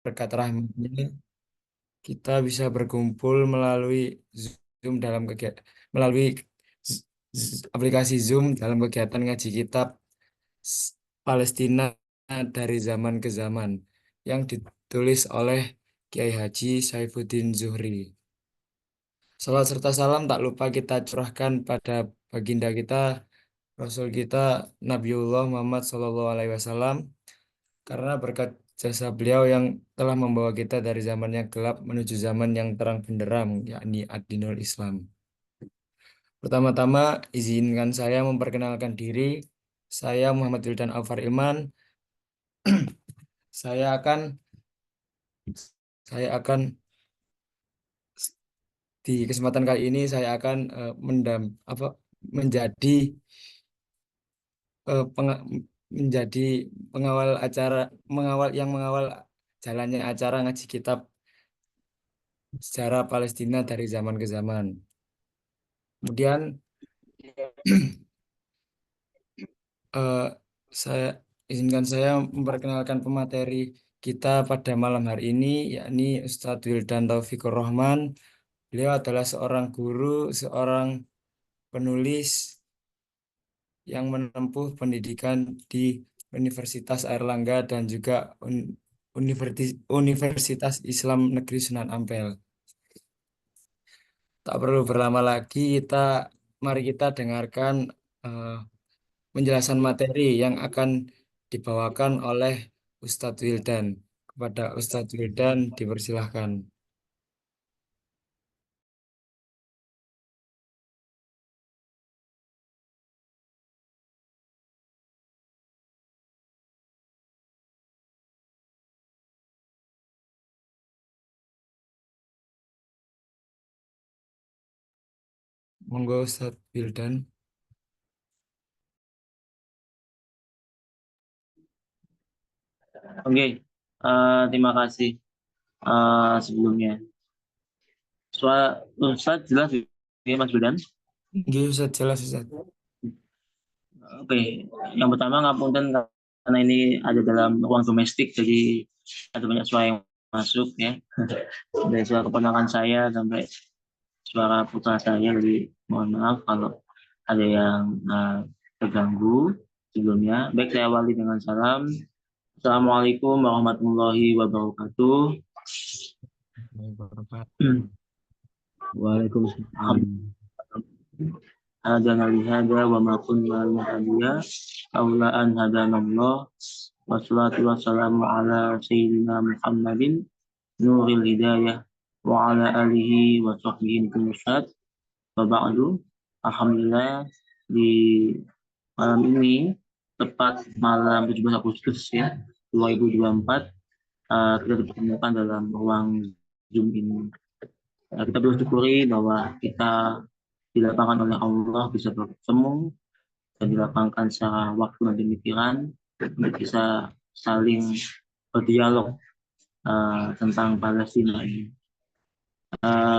berkat rahmatnya kita bisa berkumpul melalui Zoom dalam kegiatan melalui aplikasi Zoom dalam kegiatan ngaji kitab S- Palestina dari zaman ke zaman yang ditulis oleh Kiai Haji Saifuddin Zuhri. Salat serta salam tak lupa kita curahkan pada baginda kita, Rasul kita, Nabiullah Muhammad SAW, karena berkat jasa beliau yang telah membawa kita dari zaman yang gelap menuju zaman yang terang benderang, yakni ad-dinul Islam. Pertama-tama, izinkan saya memperkenalkan diri. Saya Muhammad Wildan Alfar Iman. Saya akan saya akan di kesempatan kali ini saya akan apa menjadi menjadi pengawal acara mengawal jalannya acara ngaji kitab sejarah Palestina dari zaman ke zaman. Kemudian eh, saya izinkan saya memperkenalkan pemateri kita pada malam hari ini, yakni Ustadz Wildan Taufikur Rahman. Beliau adalah seorang guru, seorang penulis yang menempuh pendidikan di Universitas Airlangga dan juga Universitas Islam Negeri Sunan Ampel. Tak perlu berlama lagi, mari kita dengarkan eh, penjelasan materi yang akan dibawakan oleh Ustadz Wildan. Kepada Ustadz Wildan dipersilahkan. Monggo Ustadz Wildan. Oke, terima kasih sebelumnya. Soal Ustadz jelas ya Mas Budan. Nggih, Ustadz, jelas Ustadz. Oke, yang pertama ngapunten karena ini ada dalam ruang domestik, jadi ada banyak suara yang masuk ya. Dari suara keponakan saya sampai suara putra saya, jadi mohon maaf kalau ada yang terganggu sebelumnya. Baik, saya awali dengan salam. Assalamualaikum warahmatullahi wabarakatuh. Waalaikumsalam. Hadana lihada wa ma kunna lihadiya aula an hadanallah wassalatu wassalamu ala sayyidina Muhammadin nuril hidayah wa ala alihi wa sahbihi kumusad wa ba'du. Alhamdulillah, di malam ini tepat malam 17 Agustus ya 2024, kita dipertemukan dalam ruang Zoom ini. Kita bersyukuri bahwa kita dilakukan oleh Allah bisa bertemu dan dilapangkan secara waktu dan pemikiran untuk bisa saling berdialog tentang Palestina ini.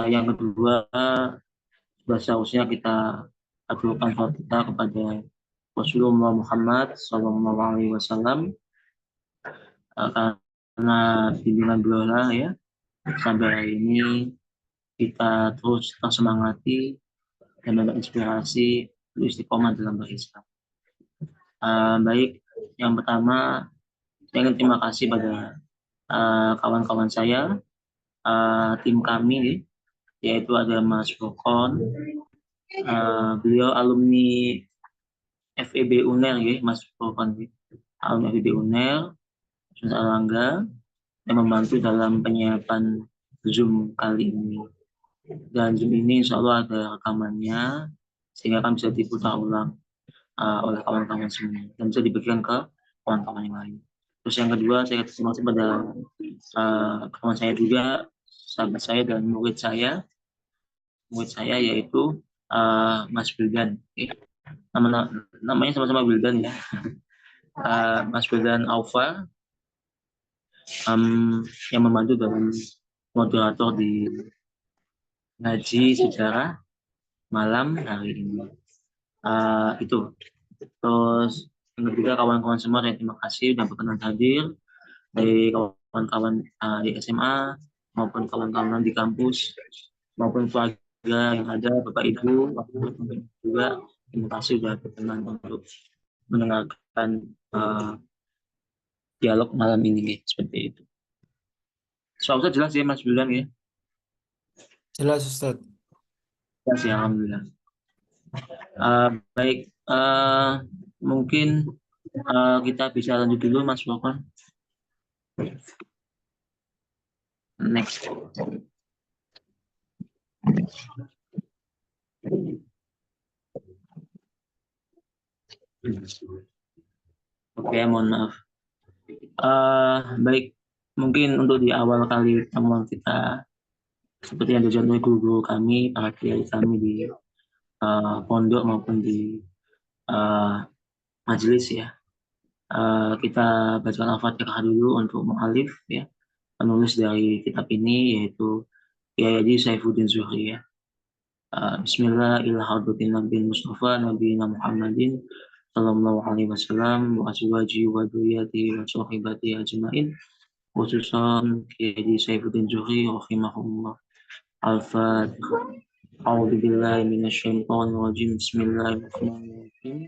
Yang kedua, sudah seharusnya kita aturkan sholat kita kepada Rasulullah Muhammad SAW, karena bimbingan beliau lah ya sampai hari ini kita terus tersemangati dan mendapat inspirasi untuk istiqomah dalam berislam. Baik, yang pertama saya ingin terima kasih pada kawan-kawan saya, tim kami, yaitu ada Mas Fokon, beliau alumni FEB UNER ya, Mas Fokon, alumni FEB UNER, Universitas Airlangga, yang membantu dalam penyiapan Zoom kali ini. Dan Zoom ini insya Allah ada rekamannya, sehingga kan bisa diputar ulang oleh kawan-kawan semua dan bisa dibagikan ke kawan-kawan yang lain. Terus yang kedua, saya terima kasih pada kawan saya juga, sahabat saya dan murid saya yaitu Mas Wildan. Namanya sama-sama Wildan ya. Mas Wildan Alfa, yang membantu dalam moderator di ngaji sejarah malam hari ini. Itu. Terus yang ketiga, kawan-kawan semua, saya terima kasih sudah berkenan hadir. Dari kawan-kawan di SMA maupun kawan-kawan di kampus maupun keluarga yang ada, Bapak Ibu, juga terima kasih sudah berkenan untuk mendengarkan dialog malam ini seperti itu. Soalnya jelas ya Mas Bulan ya. Jelas Ustadz. Jelas ya, alhamdulillah. Baik, mungkin kita bisa lanjut dulu Mas Bokon. Next. Oke, mohon maaf. Baik, mungkin untuk di awal kali pertemuan kita, seperti yang dicontohi guru kami, para kiai kami di pondok maupun di majelis ya, kita bacakan Al-Fatihah dulu untuk mu'alif ya, penulis dari kitab ini yaitu Kiai Haji Saifuddin Zuhri ya. Bismillahirrahmanirrahim. Nabi Mustafa Nabi Muhammadin sallallahu alaihi wasallam wa azwaji wa dzurriyyati wa sahibati ajmain, khususan Kiai Haji Saifuddin Zuhri rahimahullah. Al-Fatihah. A'udzu billahi minasyaitonir rajim. Bismillahirrahmanirrahim.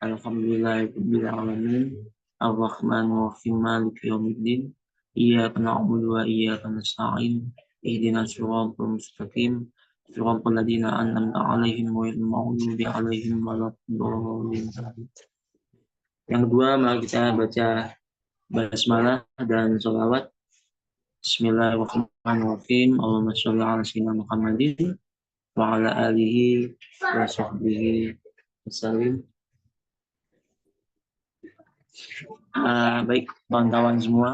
Alhamdulillahirabbil alamin. Ar-Rahmanir Rahim. Maliki yaumiddin. Iyyaka na'budu wa iyyaka nasta'in. Ihdinas siratal mustaqim. Siratal ladzina an'amta 'alaihim ghairil maghdubi 'alaihim waladdallin. Yang kedua, mari kita baca basmalah dan sholawat. Bismillahirrahmanirrahim. Allahumma sholli 'ala sayyidina Muhammadin wa 'ala alihi wa sahbihi wasallim. Baik kawan-kawan semua,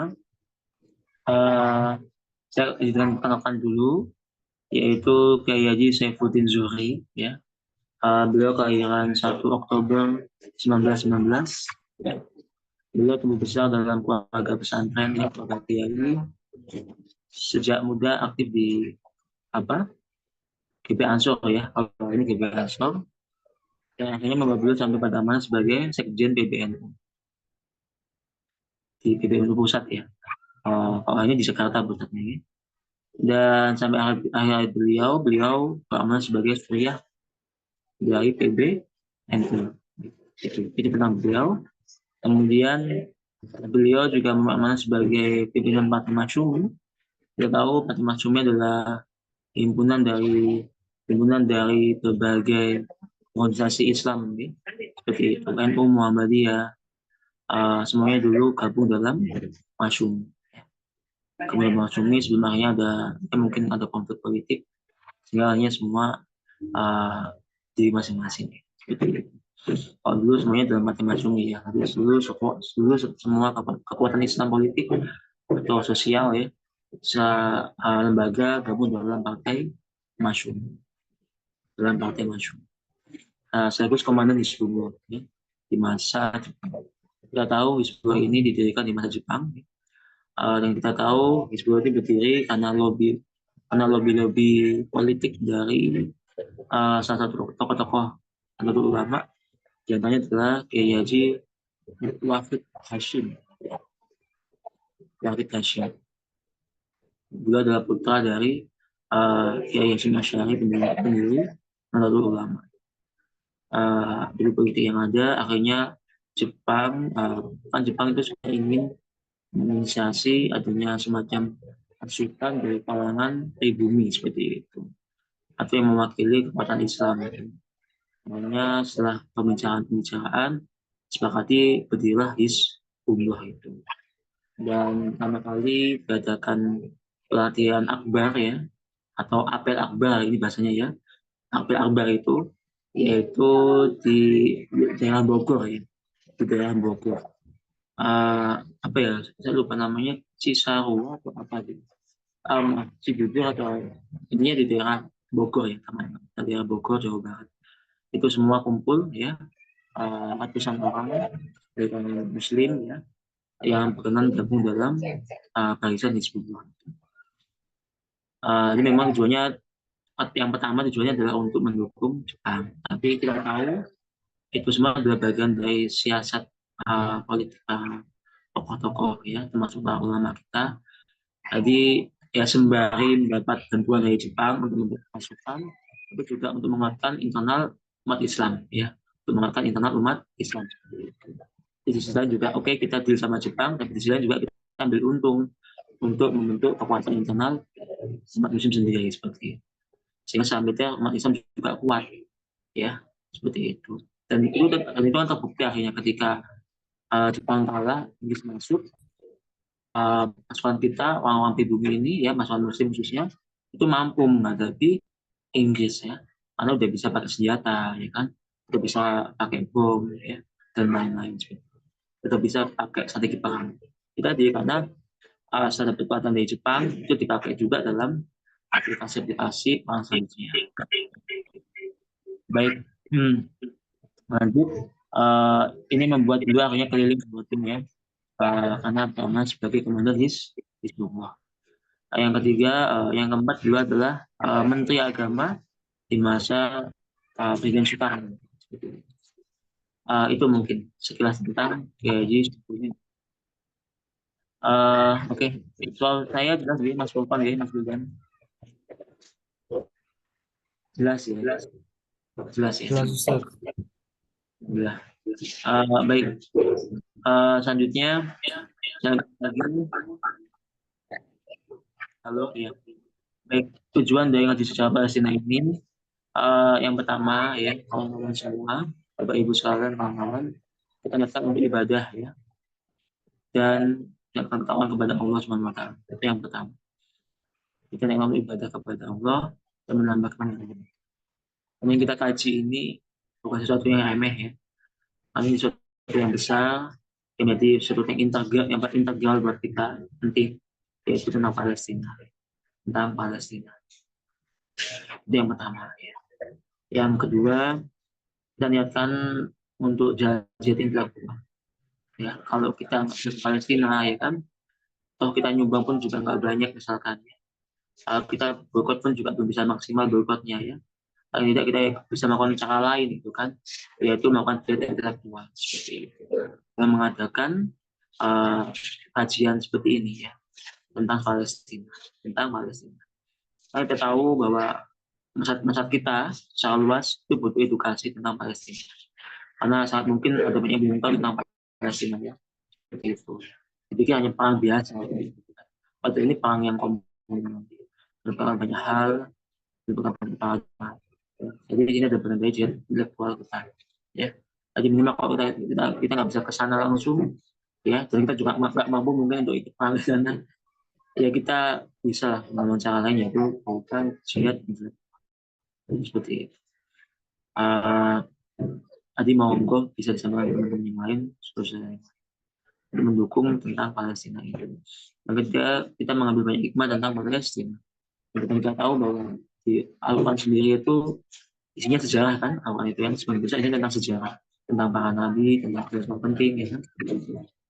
saya izin kenalkan dulu, yaitu Kiai Haji Saifuddin Zuhri ya. Beliau kelahiran 1 Oktober 1919 ya. Beliau tumbuh besar dalam keluarga pesantren ya, keluarga kiai. Sejak muda aktif di GP Ansor ya, kalau ini GP Ansor, dan akhirnya membawa beliau sampai pada amanah sebagai Sekjen PBNU di PBNU pusat ya. Kalau ini di Jakarta pusatnya ya. Dan sampai akhir beliau beramal sebagai suriah dari PBNU. Itu tentang beliau. Kemudian beliau juga beramal sebagai pimpinan Partai Masyumi. Kita tahu Partai Masyumi adalah himpunan dari berbagai organisasi Islam ya. Seperti NU, Muhammadiyah, semuanya dulu gabung dalam Masyumi. Kemudian Masyumi sebenarnya mungkin ada konflik politik, sehingga hanya semua di masing-masing. Kalau dulu semuanya dalam Partai Masyumi ya, dulu semua kekuatan Islam politik atau sosial ya, lembaga gabung dalam Partai Masyumi. Sekaligus komandan Hizbullah ya, di masa Jepang. Kita tahu Hizbullah ini didirikan di masa Jepang ya. Dan kita tahu Hizbullah ini berdiri karena lobby politik dari salah satu tokoh-tokoh Nahdlatul Ulama, di antaranya adalah Kiai Haji Wahid Hasyim. Beliau adalah putra dari Kiai Hasyim Asy'ari, pendiri Nahdlatul Ulama. Dari politik yang ada, akhirnya Jepang itu sudah ingin menginisiasi adanya semacam pasukan dari kalangan pribumi seperti itu, atau yang mewakili kekuatan Islam. Makanya setelah pembicaraan sepakati berdirilah Hizbullah itu. Dan pertama kali diadakan pelatihan akbar ya, atau apel akbar ini bahasanya ya. Apel akbar itu yaitu di daerah Bogor ya, di daerah Bogor. Saya lupa namanya, Cisarua atau apa gitu. Cibubur atau intinya di daerah Bogor ya, teman-teman. Di daerah Bogor, Jawa Barat. Itu semua kumpul ya, ratusan orang dari kalangan Muslim ya, yang berkenan gabung dalam barisan Hizbullah. Ini memang tujuannya, yang pertama tujuannya adalah untuk mendukung Jepang. Tapi kita tahu itu semua adalah bagian dari siasat politik tokoh-tokoh ya, termasuk para ulama kita. Jadi ya sembari mendapat bantuan dari Jepang untuk membuat pasukan, tapi juga untuk menguatkan internal umat Islam ya, untuk menguatkan internal umat Islam. Di sisi lain juga oke, kita deal sama Jepang, tapi di sisi lain juga kita ambil untung untuk membentuk kekuatan internal umat Muslim sendiri seperti itu. Sehingga selanjutnya umat Islam juga kuat ya, seperti itu. Dan itu kan terbukti akhirnya ketika Jepang kalah, Inggris masuk, pasukan kita orang-orang pribumi ini ya, pasukan Muslim khususnya itu mampu menghadapi Inggris ya, karena udah bisa pakai senjata ya kan, udah bisa pakai bom ya, dan lain-lain, udah bisa pakai strategi perang. Kita di karena strategi kekuatan dari Jepang itu dipakai juga dalam aplikasi-aplikasi perang selanjutnya. Baik, lanjut. Ini membuat dua akhirnya keliling tim ya, karena pernah sebagai komandan di sebuah. Yang ketiga, yang keempat juga adalah Menteri Agama di masa Presiden Soekarno. Itu mungkin sekilas tentang gaji sebelumnya. Oke, soal saya jelas ya, Mas Fulpan ya, Mas Wildan. Jelas ya, jelas ya. Jelas Ustaz. Alhamdulillah. Baik, selanjutnya saya lagi. Halo ya. Baik, tujuan dari ngaji sejarah Palestina ini yang pertama ya, kawan-kawan semua, Bapak Ibu sekalian, kawan-kawan, kita datang untuk ibadah ya, dan kawan kepada Allah SWT. Itu yang pertama. Kita memang ibadah kepada Allah dan menambah keimanan. Dan yang kita kaji ini bukan sesuatu yang remeh ya. Ini sesuatu yang besar, yang menjadi sesuatu yang integral buat kita nanti, yaitu tentang Palestina. Tentang Palestina. Itu yang pertama ya. Yang kedua, kita niatkan untuk jihad intelektual. Ya, kalau kita ke Palestina ya kan, kalau kita nyumbang pun juga nggak banyak misalkan. Kita boykot pun juga belum bisa maksimal boykotnya ya. Paling tidak kita bisa melakukan cara lain itu kan, yaitu melakukan jihad intelektual seperti itu. Dan mengadakan kajian seperti ini ya, tentang Palestina, Kita tahu bahwa masyarakat kita secara luas itu butuh edukasi tentang Palestina, karena sangat mungkin ada banyak yang belum tahu tentang Palestina ya, seperti itu. Jadi hanya perang biasa. Padahal ini perang yang kompleks, merupakan banyak hal, merupakan banyak hal. Jadi ini ada benar-benar intelektual kita, ya. Jadi minimal kalau kita nggak bisa ke sana langsung, ya, dan kita juga nggak mampu mungkin untuk ikut perang di sana, ya kita bisa melakukan cara lain, yaitu melakukan jihad intelektual seperti itu. Tadi monggo bisa disampaikan teman-teman yang lain untuk mendukung tentang Palestina itu. Dan kita mengambil banyak hikmah tentang Palestina. Kita tahu bahwa di Al-Quran sendiri itu isinya sejarah kan, Al-Quran itu yang sebagian besar ini tentang sejarah, tentang para nabi, tentang hal penting ya kan.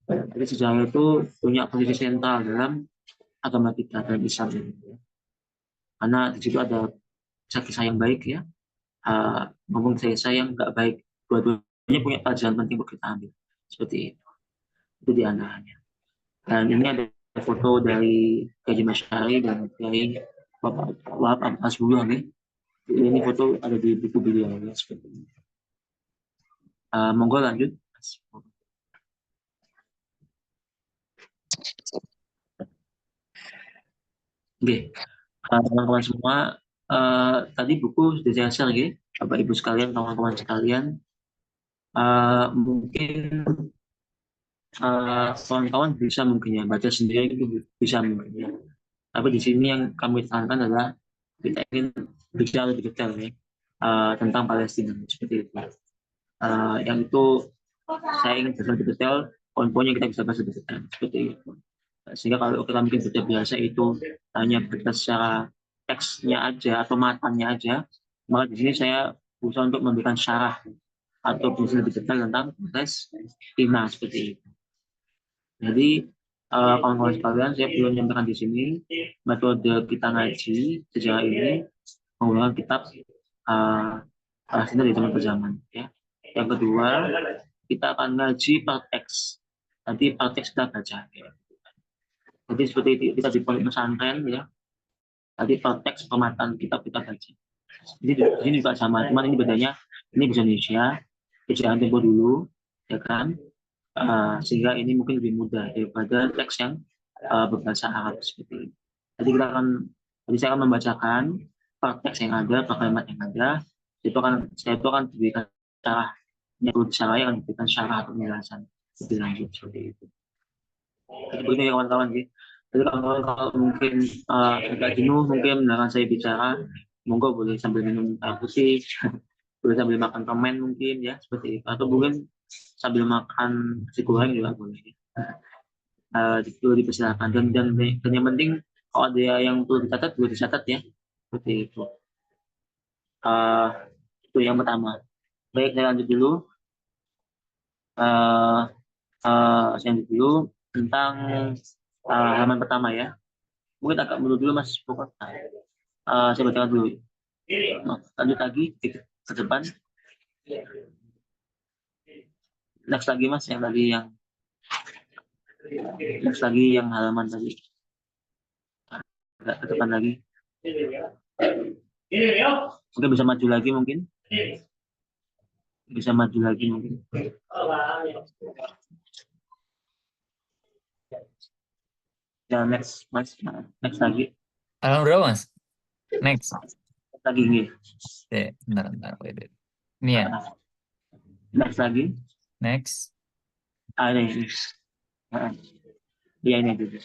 Jadi sejarah itu punya posisi sentral dalam agama kita, dalam Islam ini. Karena di situ ada kisah yang baik ya, ngomong kisah yang nggak baik, dua-duanya punya pelajaran penting untuk kita ambil seperti itu di antaranya. Dan ini ada foto dari Kaji Masyari dan dari Bapak Wahab Abbas Bulu nih. Ini foto ada di buku beliau ya seperti ini. Monggo lanjut. Oke, teman-teman semua, tadi buku sudah saya share ya, Bapak Ibu sekalian, kawan-kawan sekalian. Mungkin kawan-kawan bisa mungkin ya baca sendiri itu bisa mungkin ya. Tapi di sini yang kami tekankan adalah kita ingin bicara lebih detail ya, tentang Palestina seperti itu. Yang itu saya ingin lebih detail, poin-poinnya kita bisa bahas lebih detail seperti itu. Sehingga kalau kita mungkin baca biasa itu hanya baca secara teksnya aja atau matanya aja, maka di sini saya berusaha untuk memberikan syarah atau bisa lebih detail tentang Palestina seperti itu. Jadi kawan-kawan sekalian, saya perlu menyampaikan di sini metode kita ngaji sejarah ini menggunakan kitab Palestina di zaman ke zaman. Ya. Yang kedua, kita akan ngaji per teks nanti teks kita baca ya. Jadi seperti itu kita di pondok pesantren ya, nanti teks pemataan kitab kita baca. Jadi di sini juga sama, cuman ini bedanya ini bahasa Indonesia, bacaan tempo dulu, ya kan? Sehingga ini mungkin lebih mudah daripada teks yang berbahasa Arab seperti ini. Jadi saya akan membacakan teks yang ada, kalimat yang ada. Saya itu akan diberikan cara yang perlu disalahi akan diberikan syarah atau penjelasan lebih lanjut seperti itu. Jadi begini ya kawan-kawan sih. Jadi kawan-kawan kalau mungkin agak jenuh mungkin mendengarkan saya bicara, monggo boleh sambil minum air putih, boleh sambil makan permen mungkin ya seperti itu. Atau mungkin sambil makan nasi goreng juga boleh. Itu dipersilakan dan yang penting kalau ada yang perlu dicatat ya seperti itu. Uh, itu yang pertama. Baik, saya lanjut dulu. Uh, saya lanjut dulu tentang halaman pertama ya. Mungkin agak mundur dulu Mas Pokok. Saya bacakan dulu. Lanjut lagi ke depan. Next lagi Mas, next lagi yang halaman tadi. Agak ke depan lagi. Mungkin bisa maju lagi mungkin. Bisa maju lagi mungkin. Ya next Mas, next lagi. Halaman berapa, Mas? Next. Lagi nih. Bentar. Wait. Ini ya. Next lagi. Next. Ini. Iya ini dulu.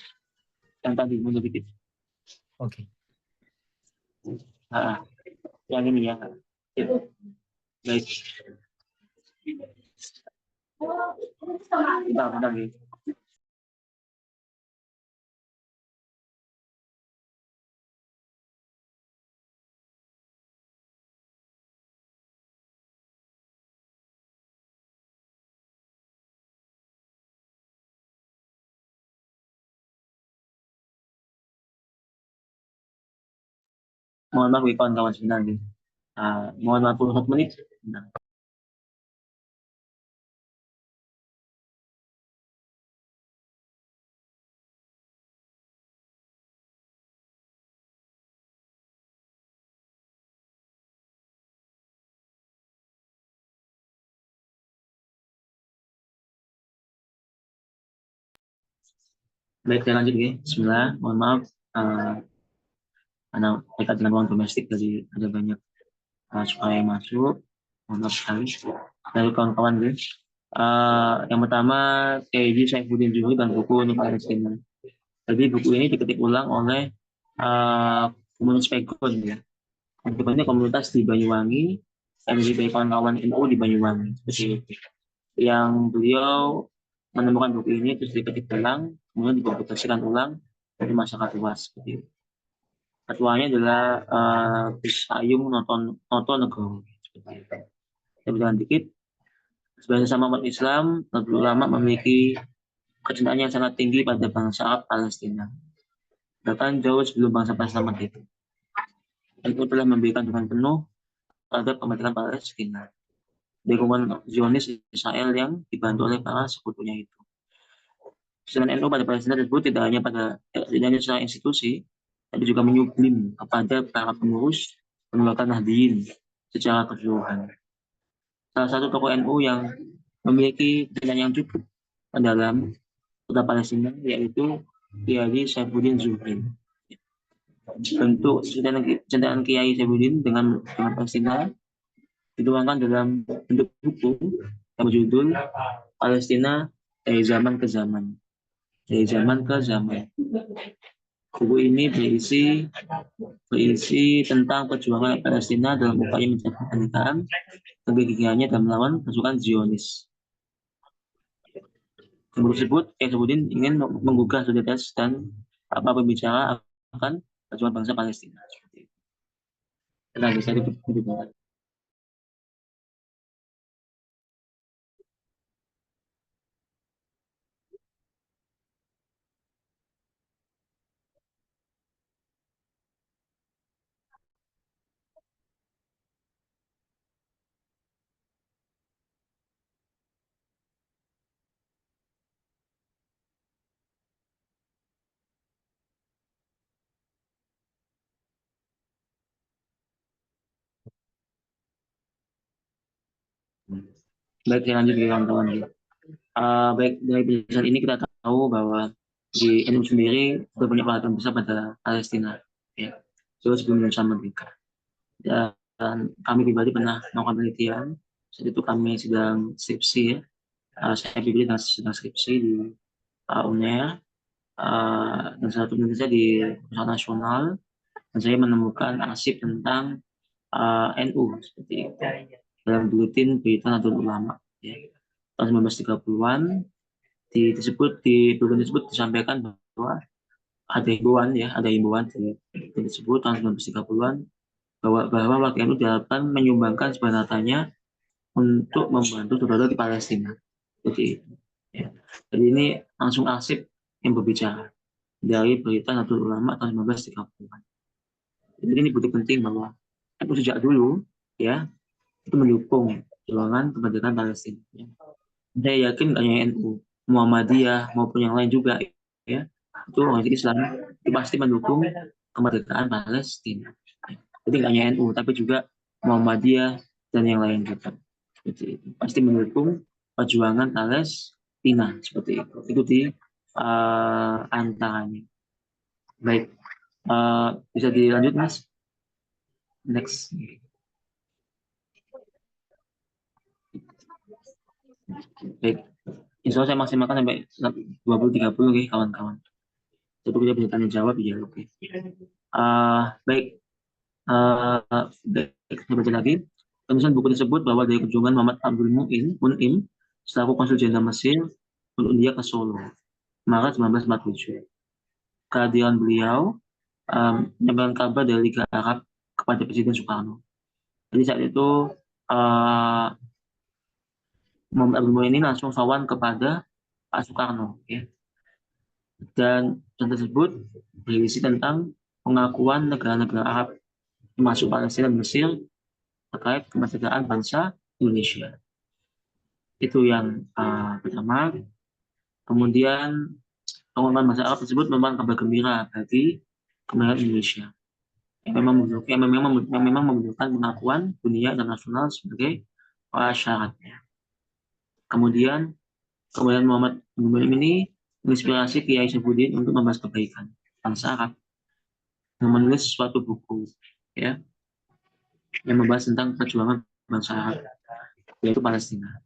Yang tadi mundur dikit. Oke. Yang ini ya. Baik. Bentar gitu. Mohon maaf kawan-kawan sebentar nih. Mohon maaf 1 menit. Nah. Baik, saya lanjut ya. Bismillah, mohon maaf. Karena dekat dengan ruang domestik, jadi ada banyak supaya masuk. Mohon maaf sekali. Dari kawan-kawan guys. Yang pertama, KJ Saifuddin Zuhri dan buku Untuk Palestina. Jadi buku ini diketik ulang oleh komunitas Pegon ya. Pegon ini komunitas di Banyuwangi, yang dari kawan-kawan NU di Banyuwangi. Seperti itu. Yang beliau menemukan buku ini terus diketik ulang, kemudian dipublikasikan ulang dari masyarakat luas. Seperti itu. Ketuanya adalah Gus Ayung Noto Negoro. Saya bilang dikit. Sebagai sesama umat Islam, Nahdlatul Ulama memiliki kecintaan yang sangat tinggi pada bangsa Arab Palestina. Bahkan jauh sebelum bangsa Palestina itu. NU telah memberikan dukungan penuh terhadap kemerdekaan Palestina. Dukungan Zionis Israel yang dibantu oleh para sekutunya itu. Sedangkan NU pada Palestina tersebut tidak hanya secara institusi, tapi juga menyublim kepada para pengurus penolakan Nahdliyin secara keseluruhan. Salah satu tokoh NU yang memiliki kecintaan yang cukup mendalam kota Palestina yaitu Kiai Saifuddin Zuhri. Bentuk kecintaan Kiai Saifuddin dengan Palestina dituangkan dalam bentuk buku yang berjudul Palestina dari zaman ke zaman. Dari zaman ke zaman. Buku ini berisi tentang perjuangan Palestina dalam upaya mencapai kemerdekaan dan kegigihannya dalam melawan pasukan Zionis. Buku tersebut, Saifuddin ingin menggugah solidaritas dan berbicara akan perjuangan bangsa Palestina. Nah, bisa ditutup. Baik, saya lanjut ke kawan-kawan. Baik, dari penjelasan ini kita tahu bahwa di NU sendiri berbanyak perhatian besar pada Palestina, ya, jauh sebelum Indonesia merdeka. Dan kami pribadi pernah melakukan penelitian. Saat itu kami sedang skripsi, ya. Saya pribadi sedang skripsi di UNER, dan satu penelitian di Pusat Nasional, dan saya menemukan arsip tentang NU seperti itu dalam buletin berita Nahdlatul Ulama, ya. Tahun 1930-an di buletin tersebut disampaikan bahwa ada himbauan, ya, ada himbauan di buletin tersebut tahun 1930-an bahwa warga NU diharapkan menyumbangkan sebanyak hartanya untuk membantu saudara di Palestina. Jadi, ya. Jadi ini langsung arsip yang berbicara dari berita Nahdlatul Ulama tahun 1930-an. Jadi ini bukti penting bahwa NU sejak dulu, ya, itu mendukung perjuangan kemerdekaan Palestina. Ya. Saya yakin hanya NU, Muhammadiyah maupun yang lain juga, ya, itu orang Islam itu pasti mendukung kemerdekaan Palestina. Jadi nggak hanya NU, tapi juga Muhammadiyah dan yang lain juga. Seperti itu. Pasti mendukung perjuangan Palestina seperti itu. Itu di antaranya. Baik, bisa dilanjut, Mas? Next. Baik, insya Allah saya maksimalkan sampai 20-30, oke, kawan-kawan. Jadi kita bisa tanya jawab, ya, oke. Baik, baik, saya baca lagi. Penulisan buku tersebut bahwa dari kunjungan Muhammad Abdul Mun'im selaku konsul jenderal Mesir untuk India ke Solo, Maret 1947. Kehadiran beliau menyampaikan kabar dari Liga Arab kepada Presiden Soekarno. Jadi saat itu Muhammad Abdul Mun'im ini langsung sowan kepada Pak Soekarno, ya. Dan tersebut berisi tentang pengakuan negara-negara Arab termasuk Palestina dan Mesir terkait kemerdekaan bangsa Indonesia. Itu yang pertama. Kemudian pengakuan bangsa Arab tersebut memang kabar gembira bagi kemerdekaan Indonesia yang memang membutuhkan pengakuan dunia internasional sebagai syaratnya. Kemudian Muhammad Abdul ini menginspirasi Kiai Saifuddin untuk membahas kebaikan bangsa Arab dengan menulis suatu buku, ya, yang membahas tentang perjuangan bangsa Arab, yaitu Palestina.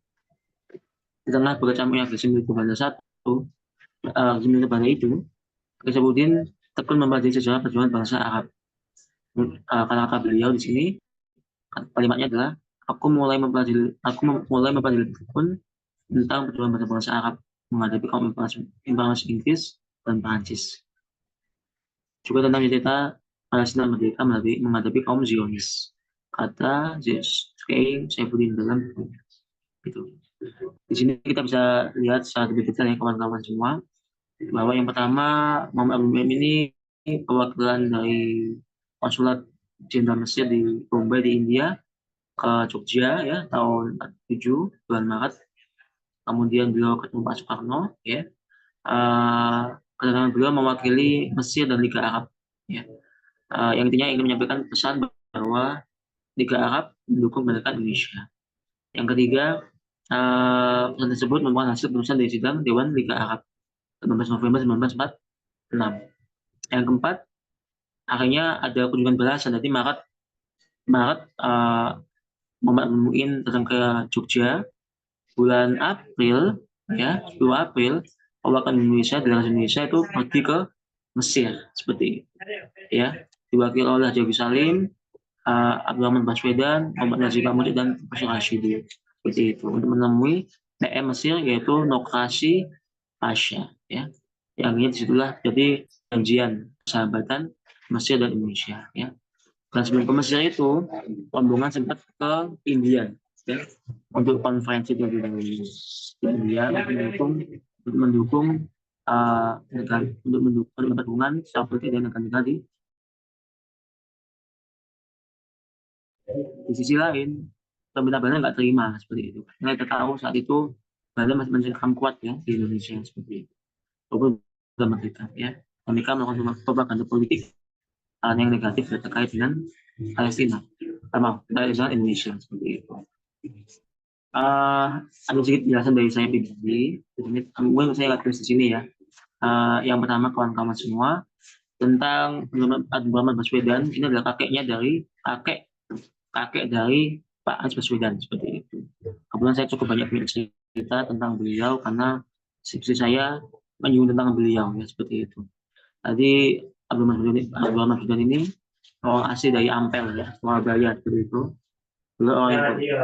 Di tengah berkecamuknya agresi militer Belanda itu, Kiai Saifuddin tekun mempelajari sejarah perjuangan bangsa Arab. Kata-kata beliau di sini, kalimatnya adalah, aku mulai mempelajari tekun tentang perjuangan bangsa Arab menghadapi kaum invasi Inggris dan Prancis. Juga tentang cerita Palestina merdeka menghadapi kaum Zionis. Kata Kiai Saifuddin dalam bukunya. Gitu. Di sini kita bisa lihat secara lebih detail, ya, kawan-kawan semua, bahwa yang pertama Muhammad Abdul Mun'im ini perwakilan dari konsulat jenderal Mesir di Bombay di India ke Jogja, ya, tahun 7 bulan Maret. Kemudian beliau ketemu Pak Soekarno, ya. Kedatangan beliau mewakili Mesir dan Liga Arab, ya. Yang intinya ingin menyampaikan pesan bahwa Liga Arab mendukung kemerdekaan Indonesia. Yang ketiga, pesan tersebut merupakan hasil keputusan dari sidang Dewan Liga Arab 19 November 1946. Yang keempat, akhirnya ada kunjungan balasan dari Maret Muhammad Abdul Muin datang ke Jogja. Bulan April, ya, 10 April, perwakilan Indonesia, delegasi Indonesia itu pergi ke Mesir, seperti itu, ya, diwakili oleh Haji Salim, Abdurrahman Baswedan, Muhammad Nazir Mahmud dan Profesor Hashidi, seperti itu, untuk menemui PM Mesir yaitu Nokrasi Pasha, ya, yang ini disitulah jadi janjian persahabatan Mesir dan Indonesia, ya. Dan sebelum ke Mesir itu, rombongan sempat ke India, ya, untuk konferensi terlebih dahulu di India untuk mendukung hubungan stabilitas dengan negara di sisi lain, pemerintah Belanda nggak terima seperti itu. Karena kita tahu saat itu Belanda masih mencengkam kuat, ya, di Indonesia seperti itu. Walaupun sudah merdeka, ya, mereka melakukan propaganda politik yang negatif terkait dengan Palestina, dengan Indonesia seperti itu. Ada sedikit penjelasan dari saya pribadi. Mungkin saya nggak tulis di sini ya. Yang pertama, kawan-kawan semua, tentang Muhammad Baswedan, ini adalah kakek dari Pak Anies Baswedan, seperti itu. Kemudian saya cukup banyak cerita tentang beliau karena skripsi saya menyinggung tentang beliau, ya, seperti itu. Tadi Abdul Baswedan ini orang asli dari Ampel, ya, Surabaya, seperti itu. Beliau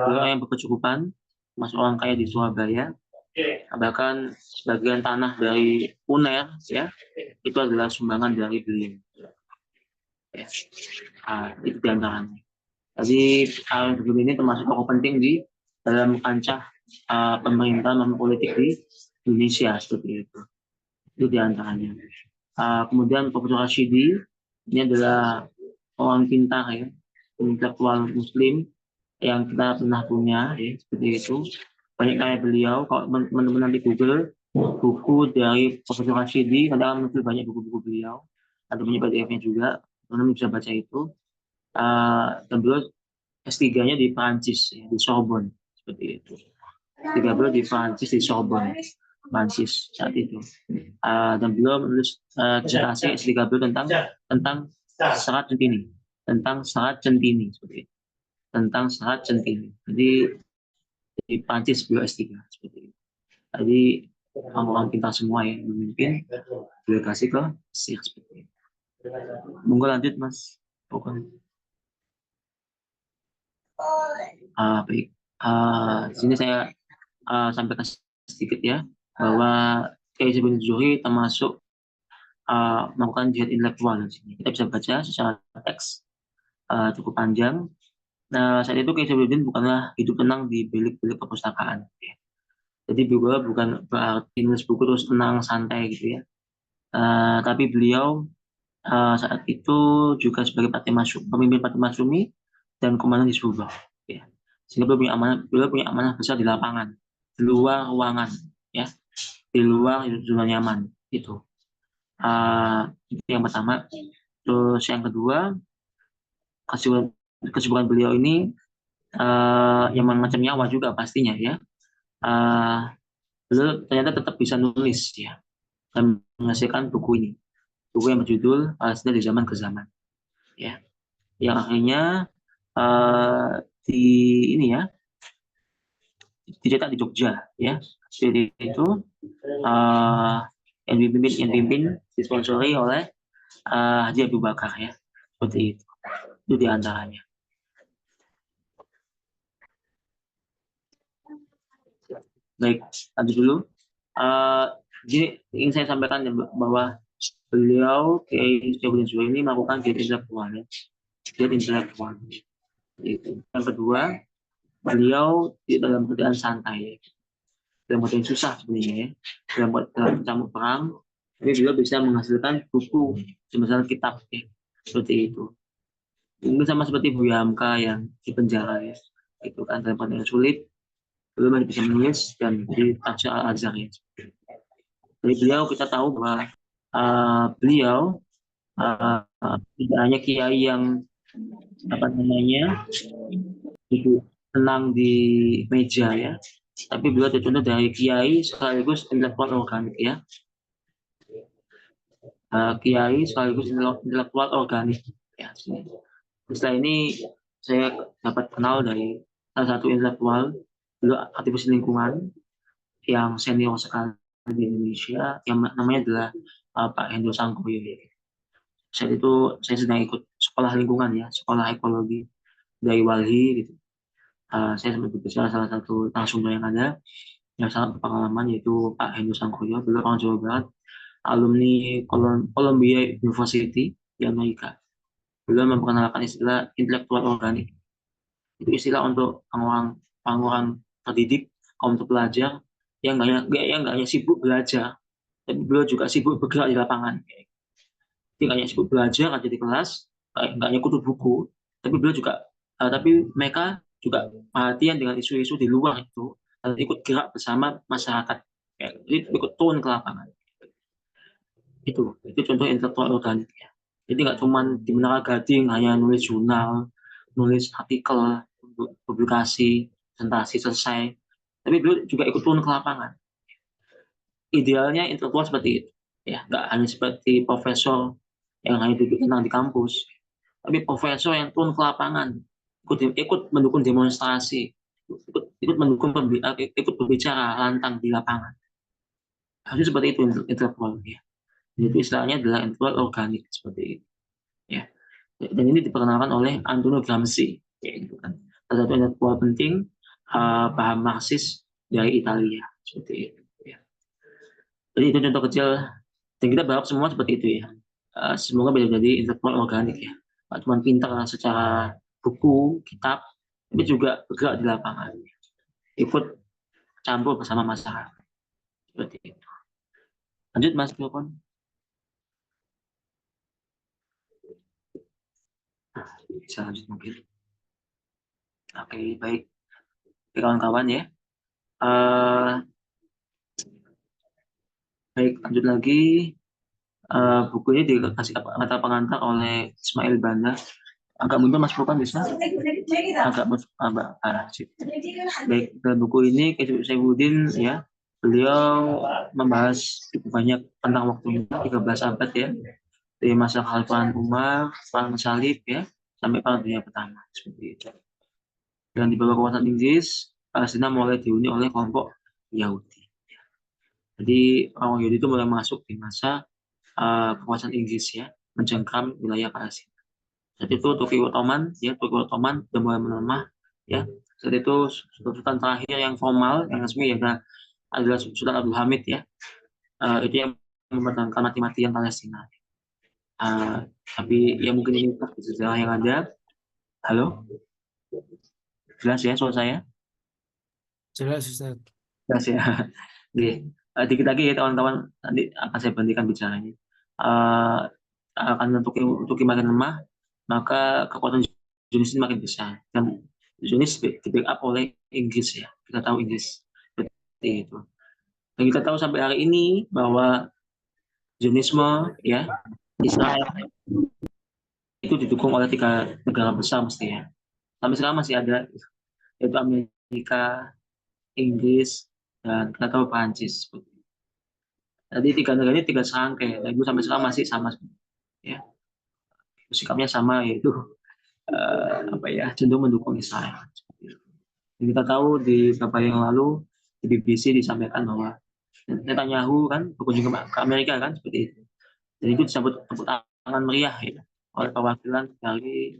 orang yang berkecukupan, masuk orang kaya di Surabaya. Bahkan sebagian tanah dari UNER, ya, itu adalah sumbangan dari beliau. Ya. Itu diantaranya. Jadi beliau ini termasuk tokoh penting di dalam kancah pemerintahan dan politik di Indonesia, seperti itu. Itu diantaranya. Kemudian Profesor Rashidi ini adalah orang pintar, ya, intelektual Muslim yang kita pernah punya, ya, seperti itu. Banyak karya beliau. Kalau teman-teman nanti Google buku dari Profesor Rashidi, kadang muncul banyak buku-buku beliau. Ada banyak PDF-nya juga, teman-teman bisa baca itu. Dan beliau S3-nya di Prancis, ya, di Sorbonne, seperti itu. S3 beliau di Prancis, di Sorbonne, Prancis saat itu. Dan beliau menulis disertasi S3 beliau tentang serat centini, seperti itu. Tentang serat centini. Jadi di Prancis beliau S3, seperti itu. Jadi orang-orang pintar semua yang memimpin delegasi ke Mesir, seperti itu. Monggo lanjut, Mas. Pokoknya. Baik. Sini saya sampaikan sedikit, ya, bahwa Kiai Ibn Zuhri termasuk melakukan jihad intelektual di sini. Kita bisa baca secara teks cukup panjang. Nah, saat itu Kiai Sabudin bukanlah hidup tenang di bilik-bilik perpustakaan. Ya. Jadi beliau bukan berarti nulis buku terus tenang santai gitu, ya. Tapi beliau saat itu juga sebagai pemimpin Partai Masyumi dan komandan di Subah. Ya. Sehingga beliau punya amanah besar di lapangan, di luar ruangan, ya, di luar zona nyaman itu. Itu yang pertama. Terus yang kedua, kesibukan beliau ini yang macam nyawa juga pastinya, ya. Beliau ternyata tetap bisa nulis, ya, dan menghasilkan buku yang berjudul Palestina di Zaman ke Zaman, ya, yang akhirnya di ini, ya, dicetak di Jogja, ya. Jadi itu yang dipimpin disponsori oleh Haji Abu Bakar, ya, seperti itu. Itu diantaranya. Baik, lanjut dulu. Jadi ingin saya sampaikan bahwa beliau Kiai Ibn Zuhri ini melakukan jihad intelektual, ya. Jihad intelektual. Yang kedua, beliau di dalam keadaan santai, dalam keadaan susah sebenarnya, ya. Dalam camuk perang, tapi beliau bisa menghasilkan buku sebesar kitab, ya, seperti itu. Mungkin sama seperti Buya Hamka yang di penjara, ya, itu kan dalam keadaan sulit, beliau masih bisa menulis dan di Tafsir Al-Azhar, ya. Dari beliau kita tahu bahwa beliau tidak hanya kiai yang itu tenang di meja, ya, tapi beliau tercontoh dari kiai sekaligus intelektual organik, ya. Kiai sekaligus intelektual organik, ya. Setelah ini saya dapat kenal dari salah satu intelektual, beliau aktivis lingkungan yang senior sekali di Indonesia, yang namanya adalah Pak Hendro Sangkoyo. Saat itu saya sedang ikut sekolah lingkungan, ya, sekolah ekologi dari Walhi, gitu. Saya sempat berbicara salah satu narasumber yang ada yang sangat berpengalaman, yaitu Pak Hendro Sangkoyo. Beliau orang Jawa Barat, alumni Columbia University di Amerika. Beliau memperkenalkan istilah intelektual organik. Itu istilah untuk orang-orang terdidik, kaum terpelajar yang nggak hanya sibuk belajar, tapi beliau juga sibuk bergerak di lapangan. Jadi nggak hanya sibuk belajar aja di kelas, nggak hanya kutu buku, tapi beliau juga, tapi mereka juga perhatian dengan isu-isu di luar itu, dan ikut gerak bersama masyarakat, ya. Jadi ikut turun ke lapangan. Itu contoh intelektual organik, ya. Jadi nggak cuma di Menara Gading hanya nulis jurnal, nulis artikel, publikasi, presentasi selesai, tapi beliau juga ikut turun ke lapangan. Idealnya intelektual seperti itu, ya, nggak hanya seperti profesor yang hanya duduk tenang di kampus, tapi profesor yang turun ke lapangan, ikut mendukung demonstrasi, ikut mendukung ikut berbicara lantang di lapangan. Harusnya seperti itu intelektual, ya. Jadi itu istilahnya adalah intelektual organik seperti itu, ya. Dan ini diperkenalkan oleh Antonio Gramsci, ya, gitu kan. Salah satu intelektual penting paham Marxis dari Italia seperti itu, ya. Jadi itu contoh kecil, dan kita berharap semua seperti itu, ya. Semoga bisa jadi intelektual organik, ya. Nggak cuma pintar secara buku, kitab, tapi juga bergerak di lapangan, ikut campur bersama masyarakat seperti itu. Lanjut Mas Pilkon. Bisa lanjut mungkin. Oke, baik. Kawan-kawan, ya. Baik, lanjut lagi. Buku ini dikasih kata pengantar oleh Ismail Banda. Agak mundur Mas Pilkon bisa? Agak baik, dalam buku ini Saifuddin, ya, beliau membahas banyak tentang waktunya 13 abad, ya, dari masa Khalifah Umar, Perang Salib, ya, sampai Perang Dunia Pertama seperti itu. Dan di bawah kekuasaan Inggris, Palestina mulai dihuni oleh kelompok Yahudi. Jadi orang Yahudi itu mulai masuk di masa kekuasaan Inggris, ya, mencengkram wilayah Palestina. Saat itu Turki Ottoman sudah mulai melemah, ya. Saat itu sultan terakhir yang formal, yang resmi, ya, adalah Sultan Abdul Hamid, ya. Itu yang mempertahankan mati-matian Palestina. Tapi ya mungkin ini sejarah yang ada. Halo, jelas ya suara saya? Jelas, Ustaz. Jelas ya. Dikit lagi ya kawan-kawan, nanti akan saya berhentikan bicaranya. Akan untuk makin lemah, maka kekuatan Zionis makin besar, dan Zionis di backup oleh Inggris, ya. Kita tahu Inggris seperti itu. Dan kita tahu sampai hari ini bahwa Zionisme, ya, Israel itu didukung oleh 3 negara besar mestinya. Sampai sekarang masih ada, yaitu Amerika, Inggris, dan kita tahu Prancis. Jadi 3 negara ini 3 serangkai, dan itu sampai sekarang masih sama, ya. Sikapnya sama, yaitu cenderung mendukung Israel. Dan kita tahu di beberapa yang lalu di BBC disampaikan bahwa Netanyahu kan berkunjung ke Amerika kan seperti itu. Dan itu disambut tepuk tangan meriah, ya, oleh perwakilan dari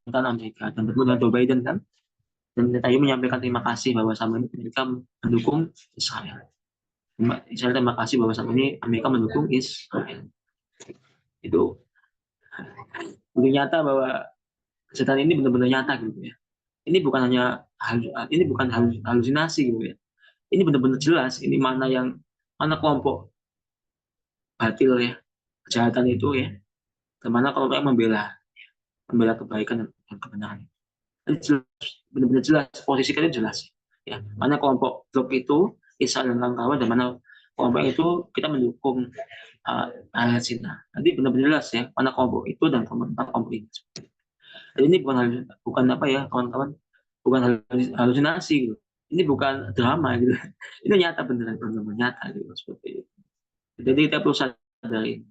pemerintahan Amerika dan bertemu dengan Joe Biden kan. Dan Netanyahu menyampaikan terima kasih bahwa selama ini Amerika mendukung Israel. Israel terima kasih bahwa selama ini Amerika mendukung Israel. Itu bukti nyata bahwa kesadaran ini benar-benar nyata gitu, ya. Ini bukan hanya halusinasi gitu, ya. Ini benar-benar jelas ini mana kelompok batil, ya, kejahatan itu, ya, kemana kelompok yang membela kebaikan dan kebenaran. Ini benar-benar jelas, posisi kalian jelas, ya. Mana kelompok blok itu Israel dan kawan-kawan, dan mana kelompok itu kita mendukung Palestina. Nanti benar-benar jelas, ya, mana kelompok itu dan kelompok ini. Jadi ini bukan apa ya kawan-kawan, bukan halusinasi gitu. Ini bukan drama gitu. Ini nyata, benar-benar nyata gitu seperti itu. Jadi kita perlu sadari,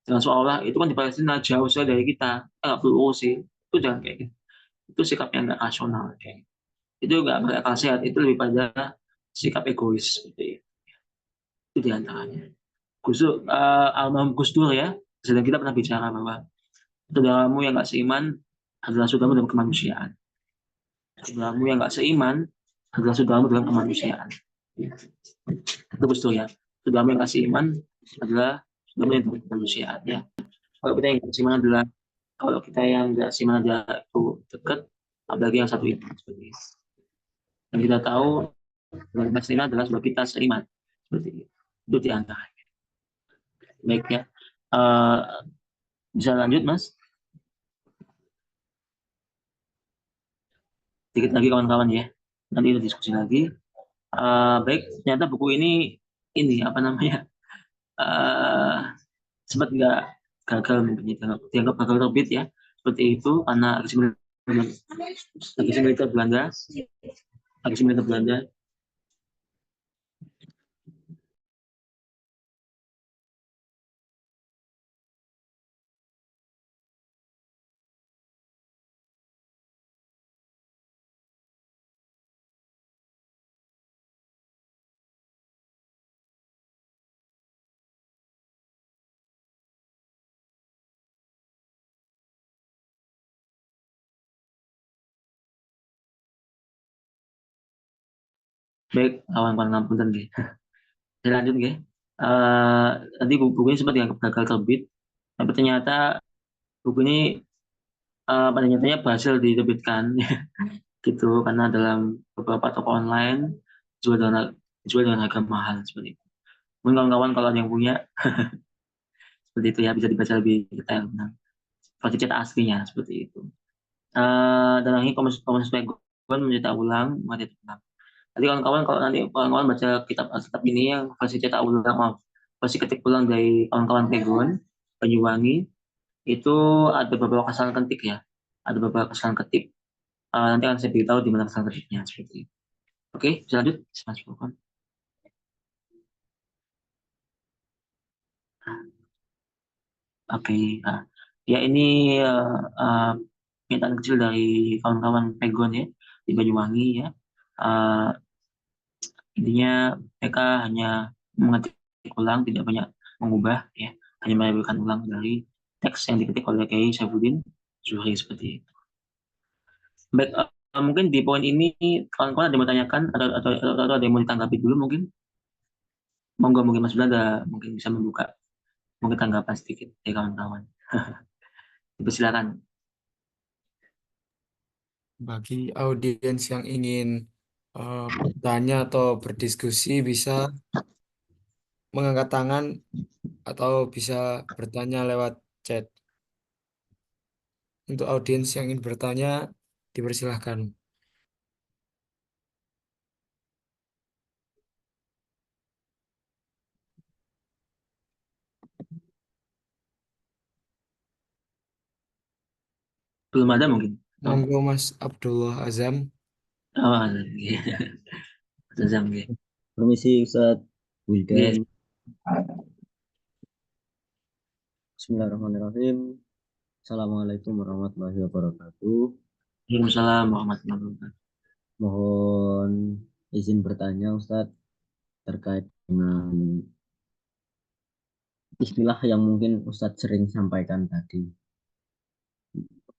jangan seolah itu kan di Palestina jauh sekali dari kita nggak perlu urusin. Itu jangan kayak gitu. Itu sikap yang nggak rasional, kayak gitu. Itu nggak berakal sehat. Itu lebih pada sikap egois seperti itu. Itu diantaranya. Almarhum Gus Dur, ya, sedang kita pernah bicara bahwa saudaramu yang nggak seiman adalah saudaramu dalam kemanusiaan. Saudaramu yang nggak seiman adalah saudaramu dalam kemanusiaan. Itu Gus Dur, ya. Saudaramu yang nggak seiman adalah saudaramu dalam kemanusiaan, ya. Kalau kita yang seiman adalah itu dekat, apalagi yang satu itu seperti itu. Dan kita tahu Palestina adalah sebab kita seiman seperti itu. Itu diantaranya. Baik, ya. Bisa lanjut Mas? Sedikit lagi kawan-kawan, ya. Nanti kita diskusi lagi. Baik, ternyata buku ini sempat nggak gagal, dianggap gagal terbit, ya, seperti itu karena agresi militer Belanda Baik, kawan-kawan ngapunten nggih. Saya lanjut nggih. Tadi bukunya sempat dianggap gagal terbit, tapi ternyata buku ini pada nyatanya berhasil diterbitkan gitu karena dalam beberapa toko online dijual dengan dijual dengan harga mahal seperti itu. Mungkin kawan-kawan kalau ada yang punya seperti itu ya bisa dibaca lebih detail tentang versi cetak aslinya seperti itu. Dan lagi Komunitas Pegon mencetak ulang materi ulang. Jadi kawan-kawan kalau nanti kawan-kawan baca kitab ini yang versi cetak ulang, maaf, versi ketik ulang dari kawan-kawan Pegon Banyuwangi itu ada beberapa kesalahan ketik ya, ada beberapa kesalahan ketik. Nanti akan saya beritahu di mana kesalahan ketiknya seperti itu. Oke, bisa lanjut, Mas Furqan. Oke, ya ini pernyataan kecil dari kawan-kawan Pegon ya di Banyuwangi ya. Uh, Intinya mereka hanya mengetik ulang, tidak banyak mengubah ya, hanya mengambilkan ulang dari teks yang diketik oleh Kiai Saifuddin Zuhri seperti itu. Baik, mungkin di poin ini kawan-kawan ada yang mau tanyakan atau ada yang mau ditanggapi dulu mungkin? Monggo mungkin Mas Belanda mungkin bisa membuka mungkin tanggapan sedikit dari kawan-kawan. Silakan. Bagi audiens yang ingin bertanya atau berdiskusi bisa mengangkat tangan atau bisa bertanya lewat chat. Untuk audiens yang ingin bertanya, dipersilahkan. Belum ada mungkin? Monggo Mas Abdullah Azam. Oh, ada. Mas Azam, nggih. Permisi Ustadz Wildan. Nggih. Bismillahirrahmanirrahim. Assalamualaikum warahmatullahi wabarakatuh. Waalaikumsalam warahmatullahi wabarakatuh. Mohon izin bertanya Ustadz terkait dengan istilah yang mungkin Ustadz sering sampaikan tadi.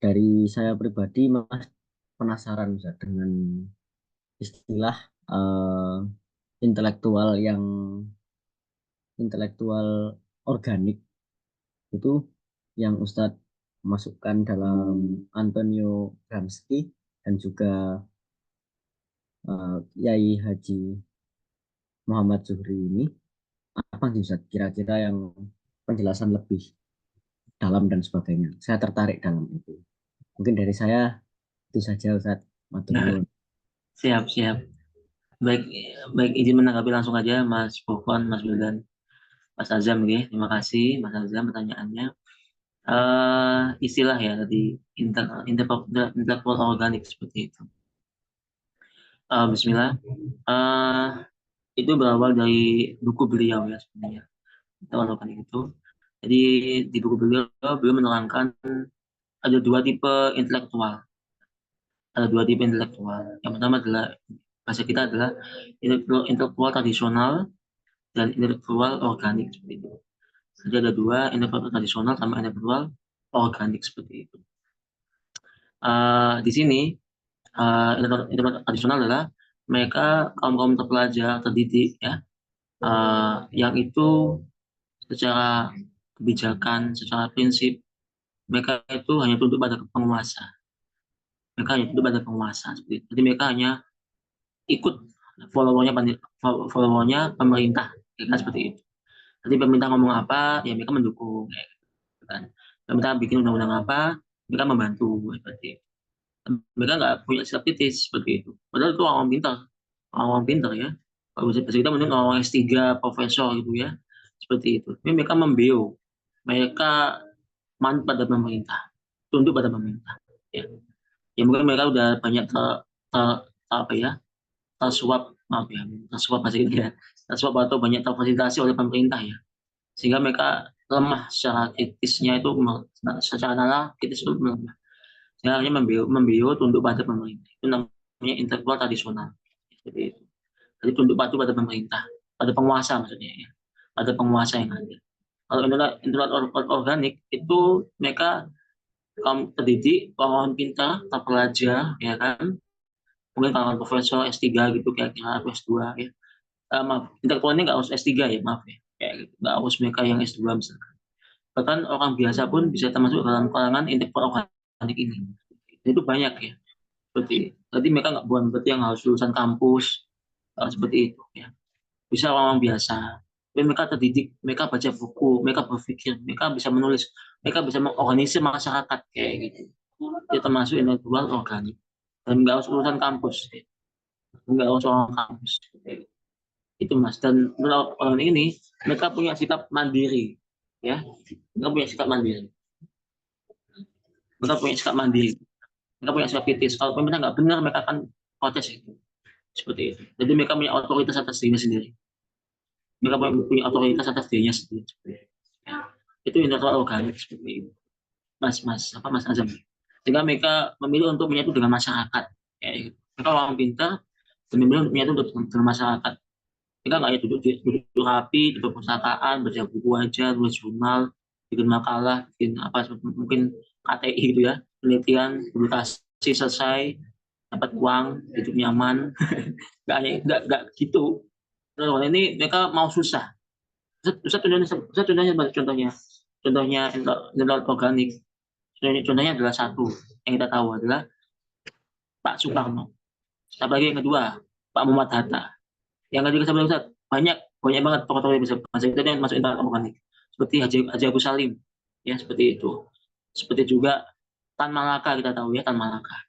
Dari saya pribadi Mas penasaran Ustadz dengan istilah intelektual organik itu yang Ustadz masukkan dalam Antonio Gramsci dan juga Yai Haji Muhammad Zuhri ini, apa sih Ustadz kira-kira yang penjelasan lebih dalam dan sebagainya. Saya tertarik dalam itu. Mungkin dari saya itu saja Ustadz. Matur nuwun. Siap. Baik, izin menanggapi langsung aja Mas Furqan, Mas Wildan, Mas Azam nggih. Terima kasih Mas Azam pertanyaannya. Istilah ya tadi intelektual organik seperti itu. Bismillah. Itu berawal dari buku beliau ya sebenarnya. Intelektual itu. Jadi di buku beliau menerangkan ada dua tipe intelektual. Yang pertama adalah bahasa kita adalah intelektual tradisional dan intelektual organik seperti itu. Jadi ada dua, intelektual tradisional sama intelektual organik seperti itu. Di sini intelektual tradisional adalah mereka kaum terpelajar, terdidik ya, yang itu secara kebijakan, secara prinsip mereka itu hanya tunduk pada penguasa. Seperti itu. Jadi mereka hanya ikut followernya pemerintah, ya, seperti itu. Jadi pemerintah ngomong apa, ya mereka mendukung, ya, gitu kan. Pemerintah bikin undang-undang apa, mereka membantu, seperti itu. Mereka nggak punya sikap kritis seperti itu. Padahal itu orang pintar ya. Kalau bisa kita mending orang S3, profesor gitu ya, seperti itu. Tapi mereka membeu, mereka manut pada pemerintah, tunduk pada pemerintah. Ya, ya mungkin mereka udah banyak apa ya, tersuap masih gitu ya, tersuap atau banyak terfasilitasi oleh pemerintah ya, sehingga mereka lemah secara kritisnya itu, secara nalar kritis itu melemah, sehingga hanya membeu tunduk pada pemerintah. Itu namanya intelektual tradisional seperti itu. Jadi tunduk patuh pada pemerintah, pada penguasa maksudnya ya, pada penguasa yang ada. Kalau intelektual organik itu mereka kaum terdidik, orang pintar, terpelajar, ya kan, mungkin kalangan profesor S3 gitu kira-kira atau S2 ya. Maaf, Interpol ini nggak harus S3 ya, maaf ya. Kayak gitu. Nggak harus mereka yang S2 misalkan. Bahkan orang biasa pun bisa termasuk dalam kalangan Interpol organik ini. Itu banyak ya. Seperti tadi mereka nggak bukan berarti yang harus lulusan kampus seperti itu ya. Bisa orang biasa. Tapi mereka terdidik, mereka baca buku, mereka berpikir, mereka bisa menulis, mereka bisa mengorganisir masyarakat kayak gitu. Itu termasuk intelektual organik. Dan nggak harus lulusan kampus, ya. Nggak harus orang kampus. Itu mas. Dan orang ini mereka punya sikap mandiri, ya. Mereka punya sikap mandiri. Mereka punya sikap mandiri. Mereka punya sikap kritis. Kalau pemerintah nggak benar, mereka akan protes itu. Seperti itu. Jadi mereka punya otoritas atas dirinya sendiri. Mereka punya otoritas atas dirinya sendiri. Ya. Itu intelektual organik seperti itu. Mas Azam. Sehingga mereka memilih untuk menyatu dengan masyarakat. Ya, mereka orang pintar dan memilih untuk menyatu dengan masyarakat. Mereka nggak ya duduk rapi di perpustakaan, baca buku aja, tulis jurnal, bikin makalah, bikin apa mungkin KTI gitu ya, penelitian, publikasi selesai, dapat uang, hidup nyaman, nggak gitu. Nah, ini mereka mau susah. Contohnya intelektual organik. Contohnya adalah satu yang kita tahu adalah Pak Soekarno. Apalagi yang kedua, Pak Muhammad Hatta. Yang ketiga sebelum Ustaz, banyak banget tokoh-tokoh yang bisa bahasa kita yang masuk intelektual organik. Seperti Haji Agus Salim, ya seperti itu. Seperti juga Tan Malaka kita tahu ya, Tan Malaka.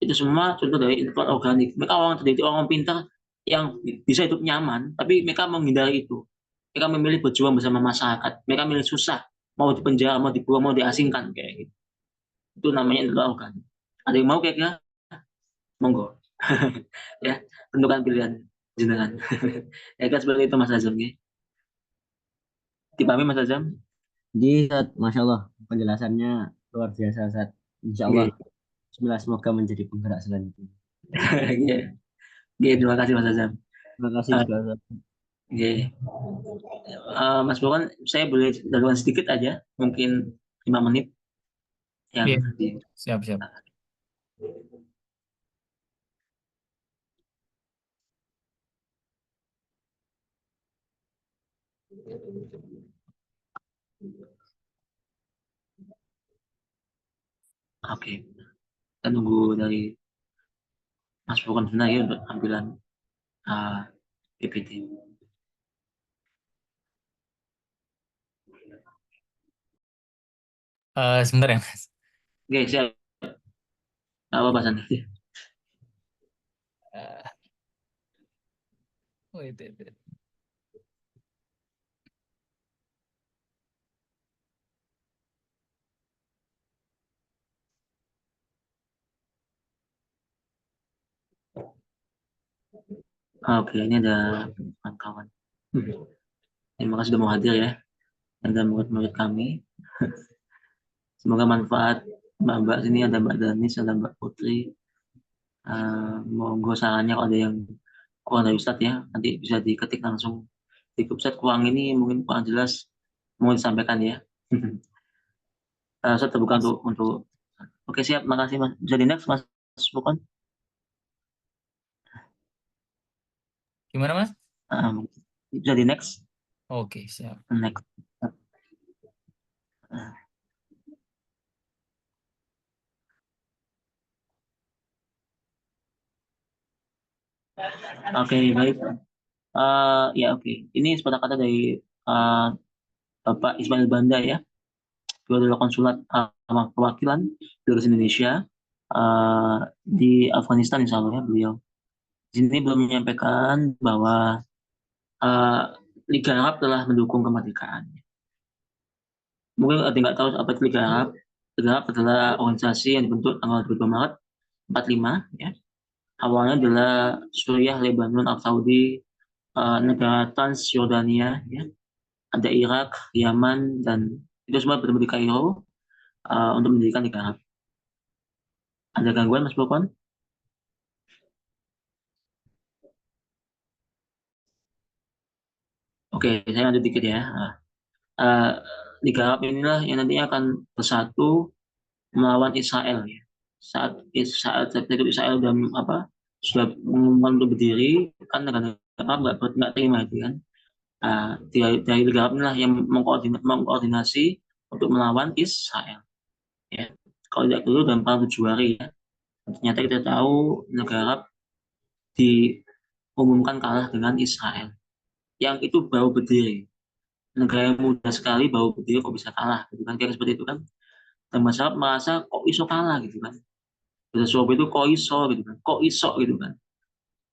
Itu semua contoh dari intelektual organik. Mereka orang terdidik, orang pintar yang bisa hidup nyaman, tapi mereka menghindari itu. Mereka memilih berjuang bersama masyarakat. Mereka memilih susah, mau dipenjara, mau dibuang, mau diasingkan kayak gitu. Itu namanya intelektual organik. Ada yang mau kira-kira? Monggo. Ya, tentukan pilihan jenengan. Ya kan seperti itu Mas Azam ya. Dipahami Mas Azam? Jadi, Masya Allah, penjelasannya luar biasa, Ustaz. Insya Allah, bismillah, semoga menjadi penggerak selanjutnya. Oke. Oke, terima kasih Mas Azam. Terima kasih juga, Ustaz. Oke. Mas Bokan, saya boleh daluan sedikit aja, mungkin 5 menit yang Iya, tadi. siap. Oke, kita nunggu dari Mas Bokan sebentar ya untuk tampilan PPT. Sebentar ya, Mas. Oke, siap. Apa bahasannya? Eh, wait. Oke, ini ada kawan-kawan. Terima kasih sudah mau hadir ya. Dan murid-murid kami. Semoga manfaat Mbak sini, ada Mbak Danis, ada Mbak Putri. Monggo sarannya kalau ada yang kurang dari Ustadz ya, nanti bisa diketik langsung di grup chat. Kurang ini mungkin kurang jelas, mau disampaikan ya. Ustadz terbuka untuk Oke siap, makasih Mas. Bisa di next Mas Bukan? Gimana, Mas? Bisa di next. Oke, siap. Next. Oke, baik. Ya oke. Ini sepatah kata dari Bapak Ismail Banda ya. Beliau adalah konsulat perwakilan dari Indonesia di Afghanistan insya Allah ya beliau. Di sini belum menyampaikan bahwa Liga Arab telah mendukung kemerdekaan. Mungkin ada yang nggak tahu apa itu Liga Arab. Liga Arab adalah organisasi yang dibentuk tanggal 25 Maret 45 ya. Awalnya adalah Suriah, Lebanon, Arab Saudi, negara Transjordania ya. Ada Irak, Yaman, dan itu semua bertemu di Kairo untuk mendirikan Liga Arab. Ada gangguan Mas Bokon? Oke, saya lanjut dikit ya. Liga Arab inilah yang nantinya akan bersatu melawan Israel ya. Saat Israel dan sudah mengumumkan untuk berdiri, kan negara Arab nggak terima itu kan. Dari negara inilah yang mengkoordinasi untuk melawan Israel. Ya. Kalau tidak dulu dalam 7 hari ya. Ternyata kita tahu negara Arab diumumkan kalah dengan Israel. Yang itu baru berdiri. Negara yang muda sekali baru berdiri kok bisa kalah gitu kan. Kayak seperti itu kan. Dan masyarakat merasa kok iso kalah gitu kan. Bahasa Surabaya itu kok iso gitu kan. Kok iso gitu kan.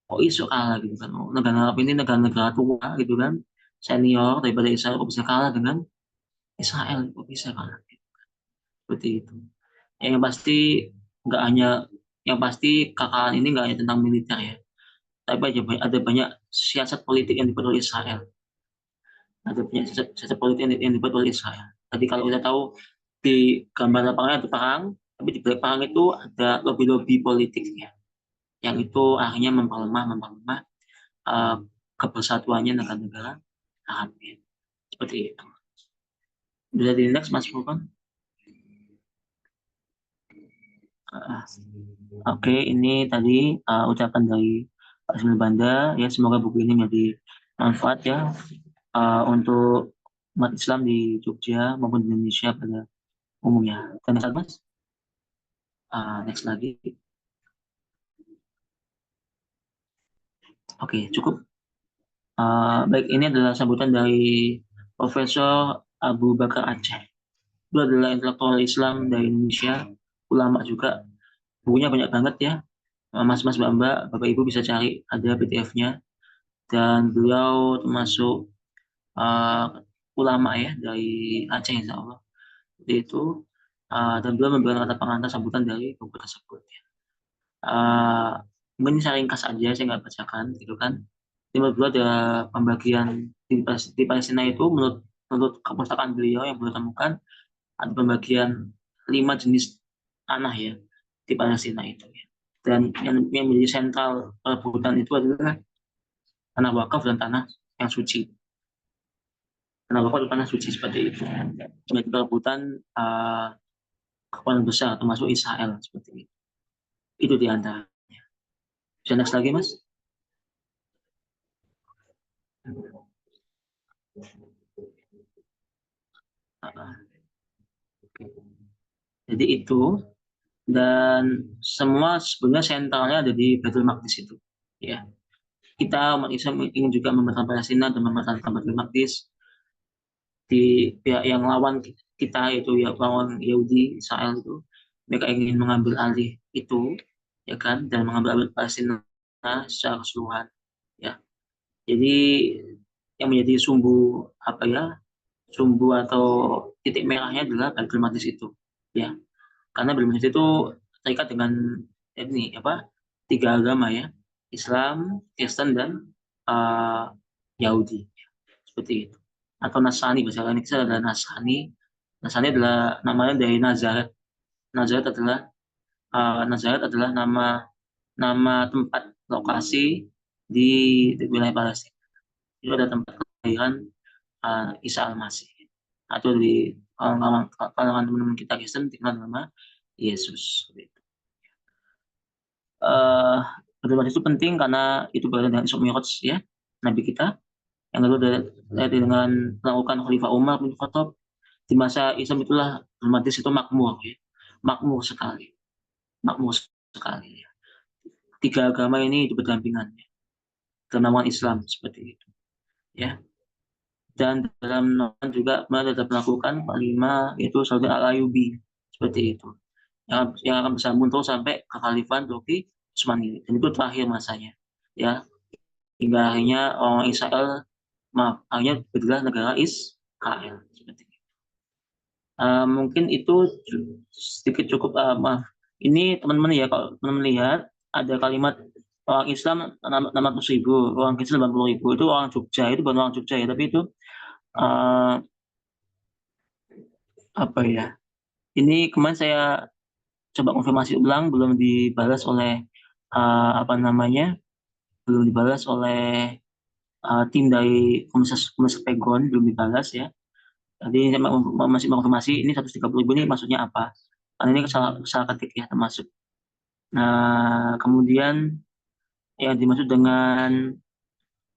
Kok iso kalah gitu kan. Oh, negara Arab ini negara-negara tua gitu kan. Senior daripada Israel kok bisa kalah dengan Israel. Kok bisa kalah. Seperti itu. Yang pasti nggak hanya yang pasti kekalahan ini nggak hanya tentang militer ya, tapi ada banyak siasat politik yang dibuat oleh Israel. Ada banyak siasat politik yang dibuat oleh Israel. Jadi kalau kita tahu di gambar lapangan ada perang, tapi di balik perang itu ada lobby-lobby politik ya, yang itu akhirnya memperlemah kebersatuannya negara-negara Arab ya. Seperti itu. Bisa di next Mas Furkan. Oke, ini tadi ucapan dari Pak Ismail Banda ya, semoga buku ini menjadi manfaat ya untuk umat Islam di Jogja maupun di Indonesia pada umumnya. Dan Mas, next lagi. Oke, cukup. Baik, ini adalah sambutan dari Profesor Abu Bakar Aceh. Itu adalah intelektual Islam dari Indonesia, ulama juga. Bukunya banyak banget ya. Mas-mas, mbak-mbak, bapak ibu bisa cari, ada PDF-nya. Dan beliau termasuk ulama ya dari Aceh insya Allah. Seperti itu. Dan beliau memberikan kata pengantar sambutan dari buku tersebut. Mungkin saya ringkas aja, saya nggak bacakan gitu kan. Di menurut beliau ada pembagian di Palestina itu menurut kepustakaan beliau yang beliau temukan ada pembagian 5 jenis tanah ya di Palestina itu ya. Dan yang menjadi sentral perebutan itu adalah tanah wakaf dan tanah yang suci. Tanah wakaf dan tanah suci seperti itu. Menjadi perebutan kekuatan besar termasuk Israel seperti itu. Itu di antara. Bisa next lagi Mas? Jadi itu, dan semua sebenarnya sentralnya ada di Baitul Maqdis itu ya. Kita umat Islam ingin juga mempertahankan Palestina dan mempertahankan Baitul Maqdis. Di pihak yang lawan kita itu ya, lawan Yahudi Israel itu, mereka ingin mengambil alih itu ya kan, dan mengambil alih Palestina secara keseluruhan ya. Jadi yang menjadi sumbu atau titik merahnya adalah Baitul Maqdis itu ya, karena Baitul Maqdis itu terikat dengan ini tiga agama ya, Islam, Kristen, dan Yahudi seperti itu, atau Nasrani, bahasa Indonesia adalah Nasrani. Nasrani adalah namanya dari Nazaret. Nazaret adalah nama tempat lokasi di wilayah Palestina. Itu ada tempat kelahiran Isa Al-Masih, atau di kalangan teman-teman kita Kristen dikenal nama Yesus. Baitul Maqdis itu penting karena itu berada dengan Isra Mi'raj ya, Nabi kita. Yang lalu dengan melakukan Khalifah Umar bin Khattab di masa Islam itulah Baitul Maqdis itu makmur ya. Makmur sekali ya. Tiga agama ini berdampingan ya, dalam naungan Islam seperti itu ya. Dan dalam naungan juga tetap melakukan kelima yaitu Saudi Al-Ayyubi seperti itu, yang akan bersambung terus sampai kekhalifahan Turki Utsmani, dan itu terakhir masanya ya, hingga akhirnya orang Israel akhirnya berdirilah negara Israel seperti itu. Mungkin itu sedikit cukup. Maaf, ini teman-teman ya, kalau teman-teman lihat ada kalimat orang Islam 600.000, orang Kristen 80.000, itu orang Jogja, itu bukan orang Jogja ya, tapi itu ini kemarin saya coba konfirmasi ulang, belum dibalas oleh belum dibalas oleh tim dari Komisi Pegon, belum dibalas ya. Jadi saya masih mengonfirmasi ini 130.000 ini maksudnya apa? Karena ini salah ketik ya termasuk. Nah, kemudian yang dimaksud dengan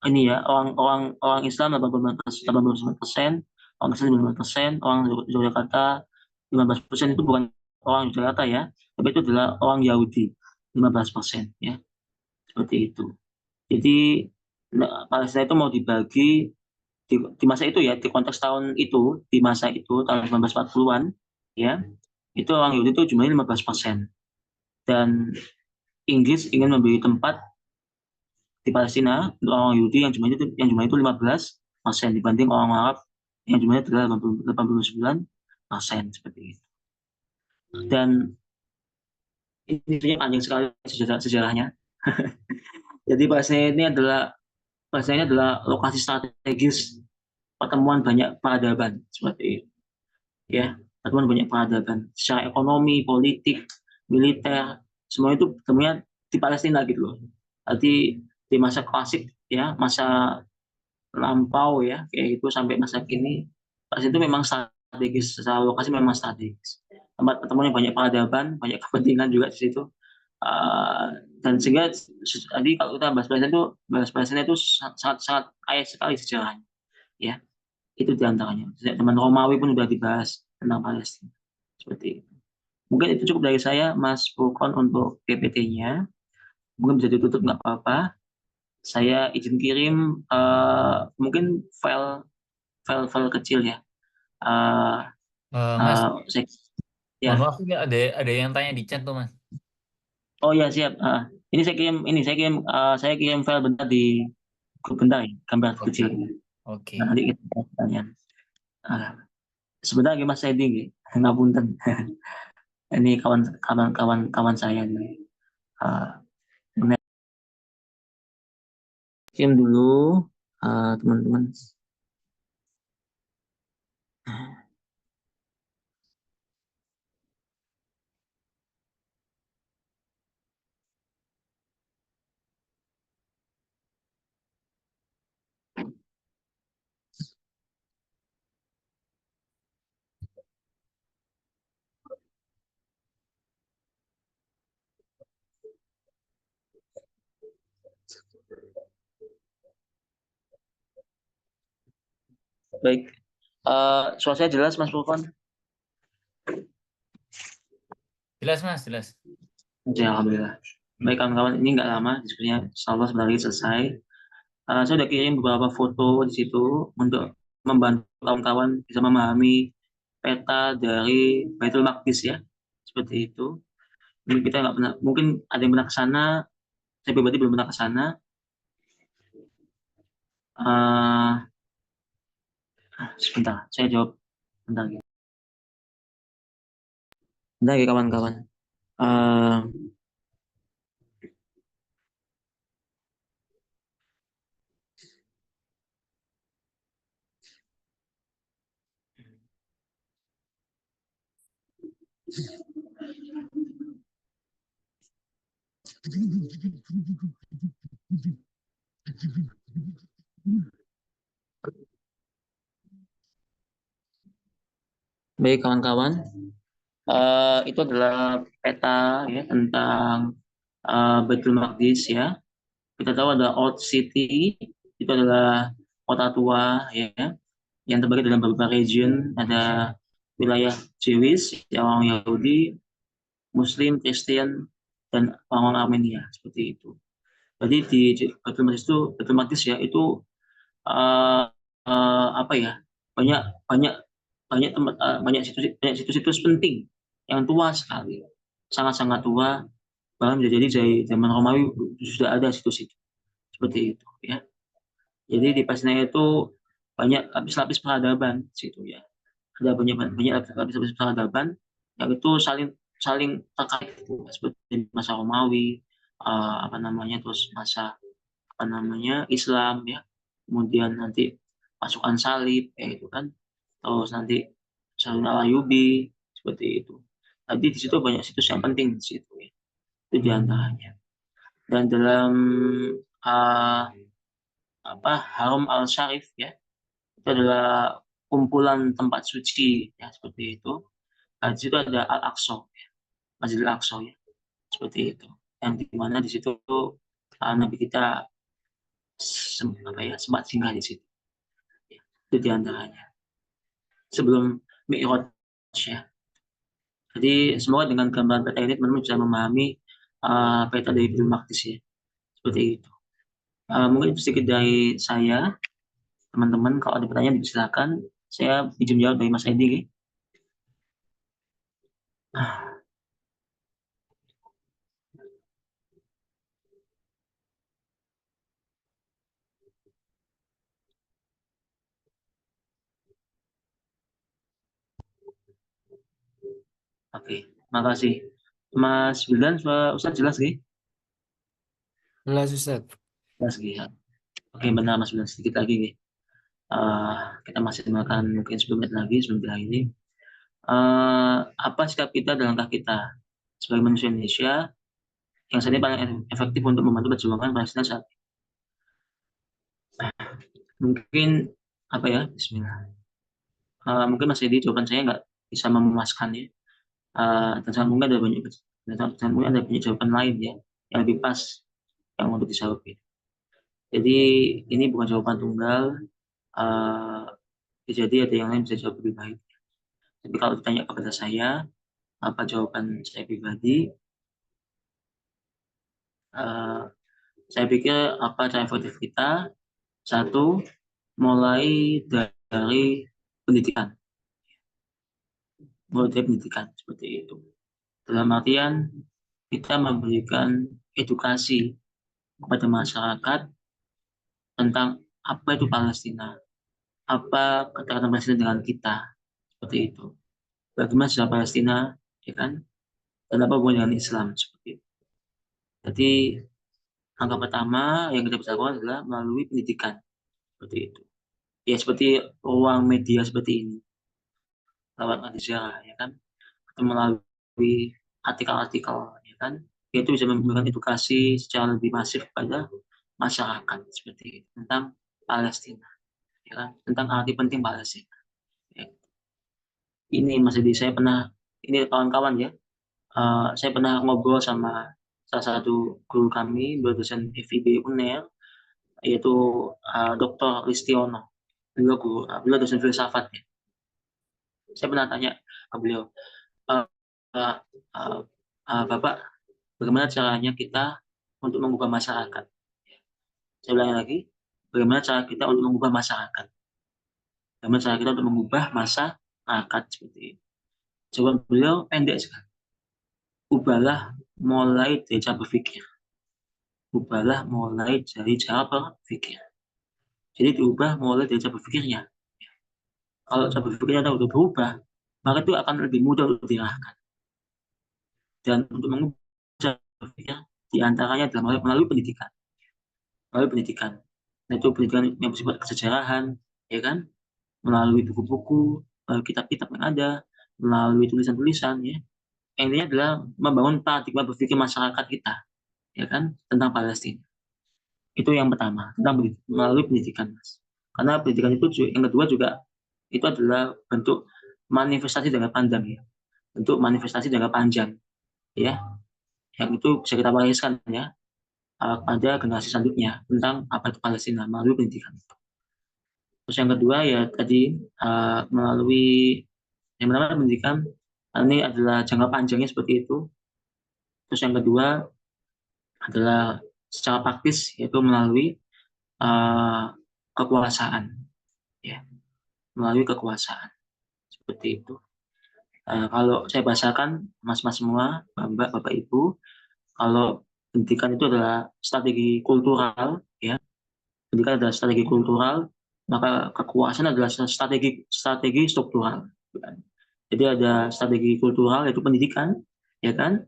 ini ya, orang Islam 89%, orang Kristen 9%, orang Yogyakarta 15% itu bukan orang Yogyakarta ya, tapi itu adalah orang Yahudi 15% ya, seperti itu. Jadi Palestina itu mau dibagi di masa itu ya, di konteks tahun itu, di masa itu tahun 1940-an ya, itu orang Yahudi itu jumlahnya 15%. Dan Inggris ingin memberi tempat di Palestina untuk orang Yahudi yang jumlahnya itu 15% dibanding orang Arab yang jumlahnya adalah 89% seperti itu. Dan ini sebenarnya panjang sekali sejarahnya. Jadi Palestina ini adalah lokasi strategis pertemuan banyak peradaban seperti itu. Ya, pertemuan banyak peradaban secara ekonomi, politik, militer, semua itu temunya di Palestina gitu loh. Arti di masa klasik ya, masa lampau ya, kayak gitu sampai masa kini, Palestina itu memang strategis, secara lokasi memang strategis. Tempat pertemuannya banyak peradaban, banyak kepentingan juga di situ. Dan sehingga tadi kalau kita bahas Palestina itu sangat kaya sekali sejarahnya ya, itu diantaranya. Zaman Romawi pun sudah dibahas tentang Palestina seperti itu. Mungkin itu cukup dari saya, Mas Fulkon, untuk PPT-nya. Mungkin bisa ditutup, nggak apa-apa. Saya izin kirim mungkin file kecil ya. Mas, Saya, mohon ya. maaf ini ada yang tanya di chat tuh Mas. Oh ya, siap. Ini saya kirim file bentar di grup bentar ya, gambar kecil. Oke. Nanti kita tanya. Sebentar lagi Mas Edi, ngapunten. Ini kawan saya nih. Kirim dulu teman-teman. Baik, suara saya jelas Mas Fulkon? Jelas Mas, jelas. Ya, alhamdulillah. Baik kawan-kawan, ini nggak lama diskusinya, insyaallah sebentar lagi selesai. Saya sudah kirim beberapa foto di situ untuk membantu kawan-kawan bisa memahami peta dari Baitul Maqdis ya, seperti itu. Mungkin kita nggak pernah, mungkin ada yang pernah ke sana, saya pribadi belum pernah ke sana. Sebentar, saya jawab bentar lagi. Bentar lagi kawan-kawan. Baik kawan-kawan, itu adalah peta ya tentang Baitul Maqdis ya. Kita tahu ada Old City, itu adalah kota tua ya, yang terbagi dalam beberapa region. Ada wilayah Jewish, yang orang Yahudi, Muslim, Kristen, dan orang Armenia seperti itu. Jadi di Baitul Maqdis ya itu apa ya, banyak banyak banyak situs-situs penting yang tua sekali, sangat-sangat tua, bahkan bisa jadi dari zaman Romawi sudah ada situs itu seperti itu ya. Jadi di Palestina itu banyak lapis-lapis peradaban situ ya, ada banyak lapis-lapis peradaban yang itu saling saling terkait seperti masa Romawi, apa namanya, terus masa apa namanya Islam ya, kemudian nanti pasukan salib kayak itu kan, terus nanti Salun Alayubi seperti itu. Tadi di situ banyak situs yang penting di situ ya, itu diantaranya. Dan dalam uh, Haram al Sharif ya, itu adalah kumpulan tempat suci ya, seperti itu. Di situ ada Al Aqsa ya, Masjidil Aqsa ya, seperti itu. Yang dimana di situ Nabi kita sempat singgah di situ. Ya, itu diantaranya sebelum Mi'raj ya. Jadi semoga dengan gambaran peta ini teman-teman bisa memahami peta dari Baitul Maqdis ya. Seperti itu. Mungkin sedikit dari saya, teman-teman. Kalau ada pertanyaan silakan. Saya izin jawab dari Mas Edi. Oke, makasih. Mas Wildan, Ustaz jelas nih? Jelas Ustaz. Jelas ya. Oke, benar Mas Wildan, sedikit lagi nih. Kita masih makan mungkin 10 menit lagi sebelum kita ini. Apa sikap kita dan langkah kita sebagai manusia Indonesia yang saat ini paling efektif untuk membantu perjuangan Palestina saat ini? Mungkin apa ya? Bismillah. Mungkin Mas Edi jawaban saya nggak bisa memuaskan ya. Dan sangat mungkin ada banyak jawaban lain ya yang lebih pas yang untuk dijawab. Jadi ini bukan jawaban tunggal. Jadi ada yang lain bisa jawab lebih baik. Tapi kalau ditanya kepada saya, apa jawaban saya pribadi? Saya pikir apa cara efektif kita? Satu, mulai dari pendidikan. Mulai dari pendidikan seperti itu. Dalam artian kita memberikan edukasi kepada masyarakat tentang apa itu Palestina, apa kata-kata Palestina dengan kita, seperti itu. Bagaimana sejarah Palestina, ya kan? Dan apa hubungan dengan Islam, seperti itu. Jadi langkah pertama yang kita bisa lakukan adalah melalui pendidikan, seperti itu. Ya seperti ruang media seperti ini, lewat Al-Jazeera, ya kan? Atau melalui artikel-artikel, ya kan? Itu bisa memberikan edukasi secara lebih masif kepada masyarakat seperti itu tentang Palestina, ya kan? Tentang arti penting Palestina. Ya. Ini Mas Edi, saya pernah ini kawan-kawan ya, saya pernah ngobrol sama salah satu guru kami, dosen FIB UNER, yaitu Dr. Listiono. Beliau dosen filsafat ya. Saya pernah tanya ke beliau, Bapak, bagaimana caranya kita untuk mengubah masyarakat? Saya ulangi lagi, bagaimana cara kita untuk mengubah masyarakat? Bagaimana cara kita untuk mengubah masyarakat seperti itu? Jawaban beliau pendek sekali. Ubahlah mulai dari cara berpikir. Ubahlah mulai dari cara berpikir. Jadi diubah mulai dari cara berpikirnya. Kalau cara berpikirnya sudah berubah, maka itu akan lebih mudah untuk diarahkan. Dan untuk mengubah cara berpikir, diantaranya adalah melalui pendidikan. Melalui pendidikan. Nah, itu pendidikan yang bersifat kesejarahan, ya kan? Melalui buku-buku, melalui kitab-kitab yang ada, melalui tulisan-tulisan, ya. Intinya adalah membangun paradigma berpikir masyarakat kita, ya kan, tentang Palestina. Itu yang pertama, tentang melalui pendidikan, Mas. Karena pendidikan itu yang kedua juga itu adalah bentuk manifestasi jangka panjang ya, bentuk manifestasi jangka panjang, ya, yang itu bisa kita wariskan ya pada generasi selanjutnya tentang apa itu Palestina melalui pendidikan. Terus yang kedua ya tadi melalui yang pertama pendidikan, ini adalah jangka panjangnya seperti itu. Terus yang kedua adalah secara praktis yaitu melalui kekuasaan, ya, melalui kekuasaan seperti itu. Kalau saya bahasakan mas-mas semua, bapak ibu, kalau pendidikan itu adalah strategi kultural, ya, pendidikan adalah strategi kultural, maka kekuasaan adalah strategi struktural. Jadi ada strategi kultural yaitu pendidikan, ya kan,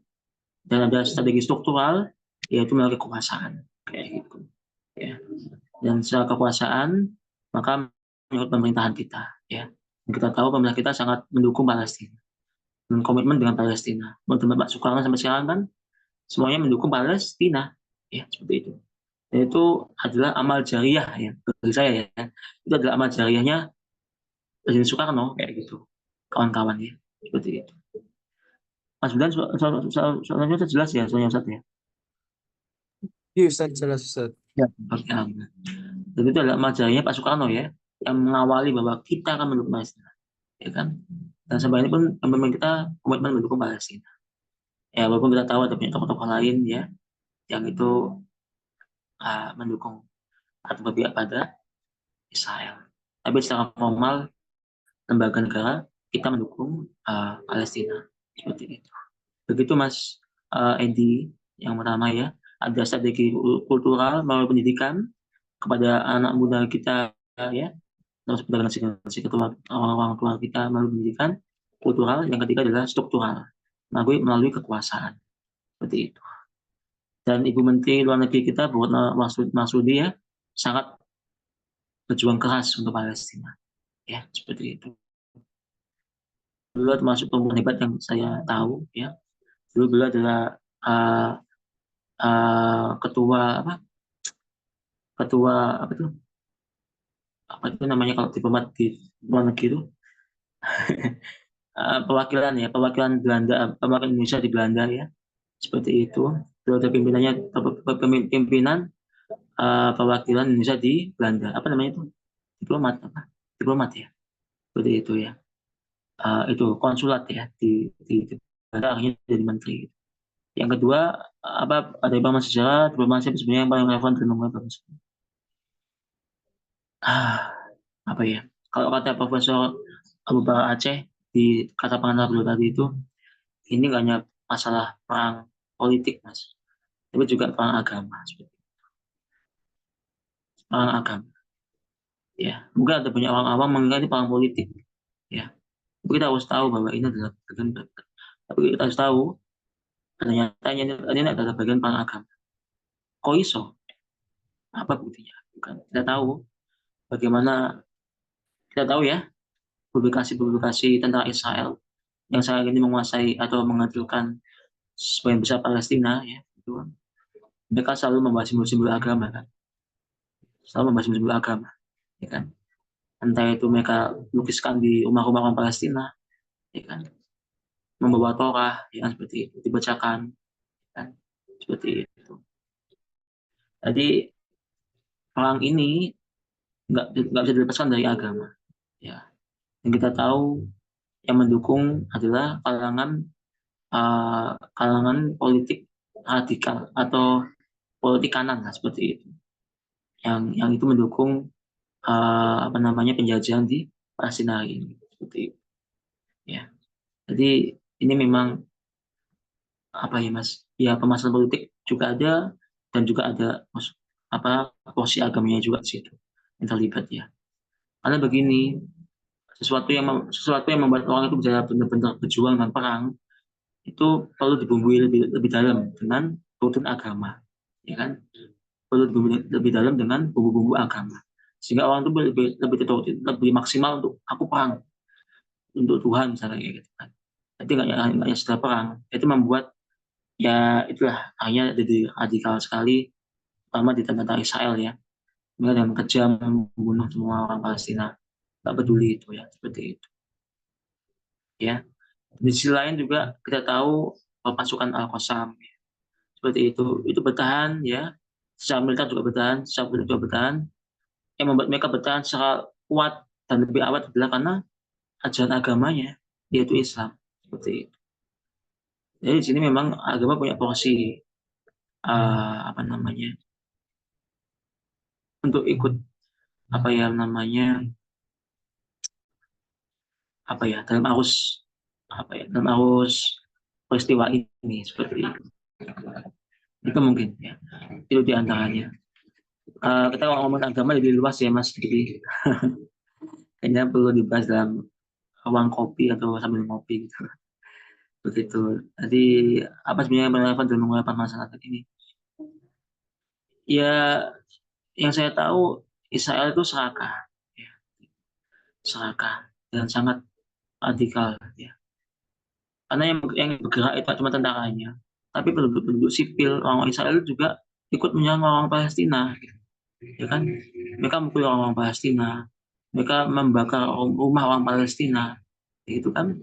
dan ada strategi struktural yaitu melalui kekuasaan, kayak gitu, ya. Dan secara kekuasaan maka menurut pemerintahan kita, ya, kita tahu pemerintah kita sangat mendukung Palestina dan komitmen dengan Palestina. Menurut Pak Soekarno sampai sekarang kan semuanya mendukung Palestina, ya seperti itu. Dan itu adalah amal jariah ya bagi saya ya. Itu adalah amal jariahnya Presiden Soekarno kayak gitu, kawan-kawan ya seperti itu. Mas Bidan soalnya jelas ya soalnya Ustaz ya. Iya Ustaz, jelas Ustaz. Ya, seperti apa. Dan itu adalah majalahnya Pak Soekarno ya, yang mengawali bahwa kita akan mendukung Palestina, ya kan? Dan sampai ini pun memang kita komitmen mendukung Palestina. Ya, walaupun kita tahu ada banyak tokoh-tokoh lain ya, yang itu mendukung atau berpihak pada Israel. Tapi secara formal, lembaga negara, kita mendukung Palestina. Seperti itu. Begitu Mas Edi, yang pertama ya, ada strategi kultural melalui pendidikan kepada anak muda kita ya, terus pada generasi kedua orang-orang tua kita melalui pendidikan kultural. Yang ketiga adalah struktural melalui kekuasaan. Seperti itu. Dan Ibu Menteri Luar Negeri kita, Bu Retno Marsudi ya, sangat berjuang keras untuk Palestina. Ya, seperti itu. Beliau termasuk perempuan hebat yang saya tahu ya. Dulu beliau adalah ketua apa itu namanya kalau diplomat di luar negeri itu perwakilan Belanda, perwakilan Indonesia di Belanda ya, seperti itu. Beliau ada pimpinan perwakilan Indonesia di Belanda, apa namanya itu, diplomat ya, seperti itu ya. Itu konsulat ya di Belanda, akhirnya jadi menteri. Yang kedua, ada informasi sejarah diplomasi sebenarnya yang paling relevan dan mengapa apa ya, kalau kata Profesor Abu Bakar Aceh di kata pengantar beliau tadi itu, ini nggak hanya masalah perang politik mas, tapi juga perang agama, perang agama ya. Mungkin ada banyak orang awam mengira ini perang politik ya, tapi kita harus tahu bahwa ini adalah bagian, tapi kita harus tahu ternyata ini adalah bagian perang agama. Kok iso? Apa buktinya? Bukan. Kita tahu bagaimana, kita tahu ya, publikasi-publikasi tentang Israel yang saat ini menguasai atau menghancurkan sebagian besar Palestina ya, itu mereka selalu membahas simbol-simbol agama kan, selalu membahas simbol agama ya kan, entah itu mereka lukiskan di rumah-rumah orang Palestina ya kan, membawa Torah ya kan, seperti itu dibacakan ya kan, seperti itu. Jadi perang ini nggak bisa dilepaskan dari agama ya. Yang kita tahu yang mendukung adalah kalangan politik radikal atau politik kanan lah, seperti itu. Yang itu mendukung penjajahan di Palestina ini, seperti itu. Ya. Jadi ini memang apa ya mas? Ya permasalahan politik juga ada dan juga ada porsi agamanya juga di situ yang terlibat ya. Karena begini, sesuatu yang membuat orang itu bisa benar-benar berjuang dan perang itu perlu dibumbui lebih dalam dengan rukun agama, ya kan? Perlu dibumbui lebih dalam dengan bumbu-bumbu agama, sehingga orang itu lebih maksimal untuk aku perang untuk Tuhan misalnya gitu kan. Jadi nggak setelah perang itu membuat ya itulah akhirnya jadi radikal sekali, terutama di tentang Israel ya. Mereka dengan kejam membunuh semua orang Palestina, nggak peduli itu ya, seperti itu ya. Di sisi lain juga kita tahu pasukan Al-Qassam ya, seperti itu bertahan ya, secara militer juga bertahan, secara politik juga bertahan. Yang membuat mereka bertahan secara kuat dan lebih awet adalah karena ajaran agamanya, yaitu Islam, seperti itu. Jadi di sini memang agama punya porsi untuk ikut dalam arus peristiwa ini, seperti itu. Itu mungkin ya, itu diantaranya. Kita ngomong agama lebih luas ya mas, jadi kayaknya perlu dibahas dalam ruang kopi atau sambil ngopi gitu. Begitu. Jadi apa sebenarnya yang relevan dalam mengungkapkan masalah ini? Ya, yang saya tahu Israel itu serakah, ya. Serakah dan sangat radikal, ya. Karena yang bergerak itu cuma tentaranya, tapi penduduk sipil orang Israel juga ikut menyerang orang Palestina, ya kan? Mereka mukul orang Palestina, mereka membakar rumah orang Palestina, itu kan.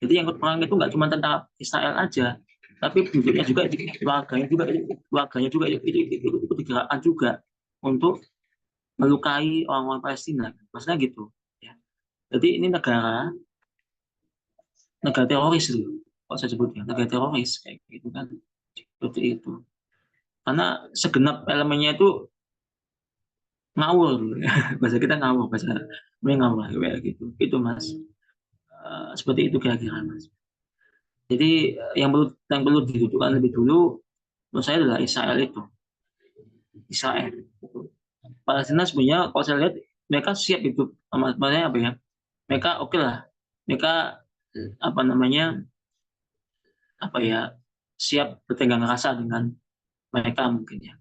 Jadi yang ikut perang itu nggak cuma tentara Israel aja, tapi bentuknya juga keluarganya juga itu digerakkan juga untuk melukai orang-orang Palestina, maksudnya gitu ya. Jadi ini negara teroris dulu, kok saya sebutnya negara teroris kayak gitu kan, seperti itu. Karena segenap elemennya itu ngawur dulu. Bahasa kita ngawur, bahasa ngawur kayak gitu, itu Mas. Seperti itu kira-kira Mas. Jadi yang perlu didudukkan lebih dulu menurut saya adalah Israel itu. Israel. Palestina sebenarnya kalau saya lihat mereka siap itu, maksudnya apa ya? Mereka oke lah. Mereka apa namanya? Apa ya? Siap bertenggang rasa dengan mereka mungkin ya.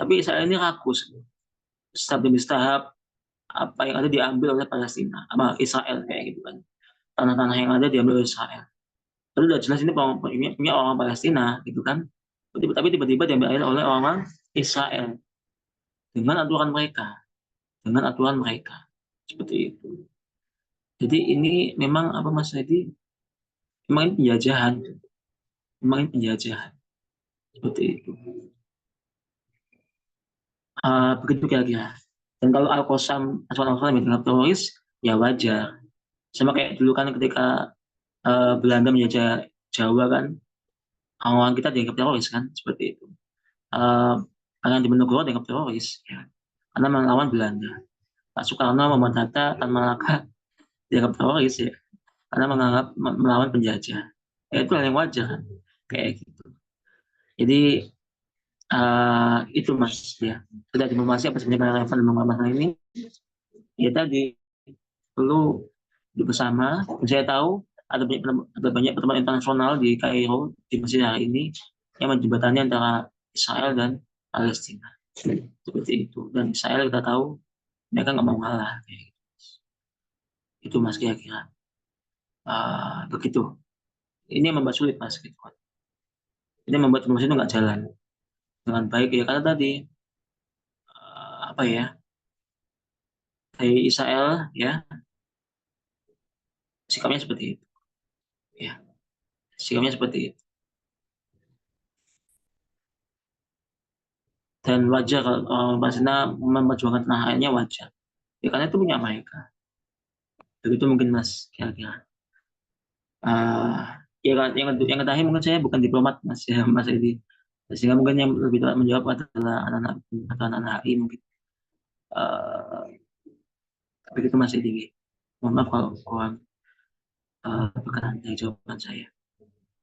Tapi Israel ini rakus. Tahap demi tahap apa yang ada diambil oleh Palestina, apa Israel kayak gitu kan. Tanah-tanah yang ada diambil oleh Israel. Lalu udah jelas ini punya orang Palestina gitu kan. Tapi tiba-tiba diambil oleh orang Israel dengan aturan mereka seperti itu. Jadi ini memang apa Mas Hedi, memang ini penjajahan seperti itu. Begitu kira-kira. Dan kalau Al-Qassam yang dianggap teroris, ya wajar. Sama kayak dulu kan ketika Belanda menjajah Jawa kan, orang kita dianggap teroris kan, seperti itu. Karena Diponegoro dianggap teroris, ya. Karena melawan Belanda. Pak Soekarno, Muhammad Hatta, Tan Malaka dianggap teroris ya, karena menganggap melawan penjajah. Ya, itu hal yang wajar kan, kayak gitu. Jadi itu Mas ya. Sudah informasi apa sebenarnya relevan dengan masalah ini. Ya tadi perlu bersama. Saya tahu ada banyak pertemuan internasional di Kairo di Mesir hari ini yang menjembatani antara Israel dan Palestina. Seperti itu. Dan Israel kita tahu mereka nggak mau ngalah. Itu Mas kira-kira. Begitu. Ini yang membuat sulit Mas. Gitu. Ini membuat promosi itu nggak jalan dengan baik ya, karena tadi apa ya, dari Israel ya sikapnya seperti itu ya, sikapnya seperti itu. Dan wajar kalau Palestina memperjuangkan tanah airnya, wajar ya, karena itu punya mereka. Begitu mungkin Mas kira-kira. Ya kan, yang terakhir mungkin saya bukan diplomat Mas ya Mas Edi, sehingga mungkin yang lebih tepat menjawab adalah anak-anak atau anak-anak HI mungkin. Begitu Mas Edi. Mohon maaf kalau kurang berkenan dari jawaban saya.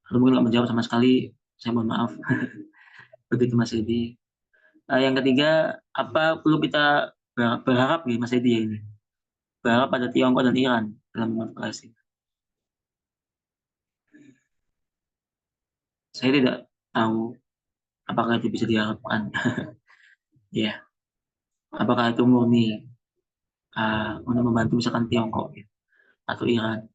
Kalau mungkin nggak menjawab sama sekali, saya mohon maaf. Begitu Mas Edi. Yang ketiga, apa perlu kita berharap nih Mas Edi ya ini? Berharap pada Tiongkok dan Iran dalam demokrasi. Saya tidak tahu apakah itu bisa diharapkan. Ya, apakah itu murni untuk membantu misalkan Tiongkok ya, atau Iran.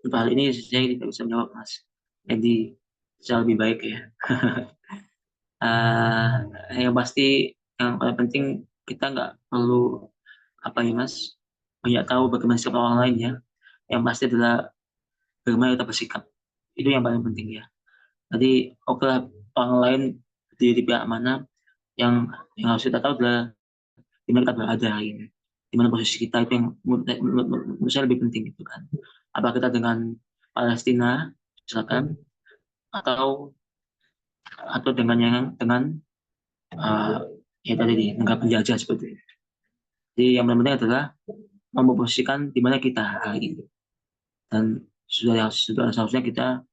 Untuk hal ini saya tidak bisa menjawab Mas. Jadi secara lebih baik ya. Yang pasti yang paling penting kita nggak perlu apa ya Mas, banyak tahu bagaimana sikap orang lain ya. Yang pasti adalah bagaimana kita bersikap, itu yang paling penting ya. Jadi oke lah orang lain di pihak mana, yang harus kita tahu adalah di mana kita berada hari ini, di mana posisi kita, itu yang menurut saya lebih penting itu kan. Apa kita dengan Palestina misalkan, atau dengan ya tadi di negara penjajah seperti itu. Jadi yang paling penting adalah memposisikan di mana kita hari ini, dan sudah seharusnya kita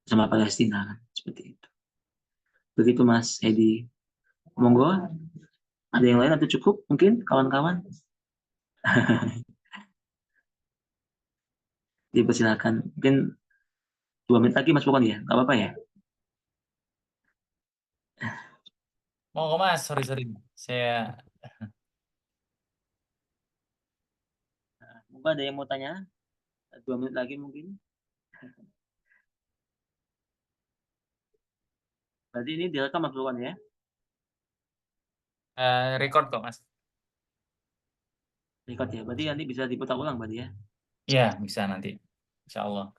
sama Palestina kan, seperti itu. Begitu Mas Edi. Monggo, ada yang lain atau cukup mungkin kawan-kawan? Dipersilakan. Mungkin 2 menit lagi Mas Pokon ya, nggak apa-apa ya? Mau Mas, sorry. Saya Monggo ada yang mau tanya? 2 menit lagi mungkin. Berarti ini direkam Mas Pokon ya? record kok Mas. Record ya, berarti nanti bisa diputar ulang berarti ya? Iya, bisa nanti. Insya Allah.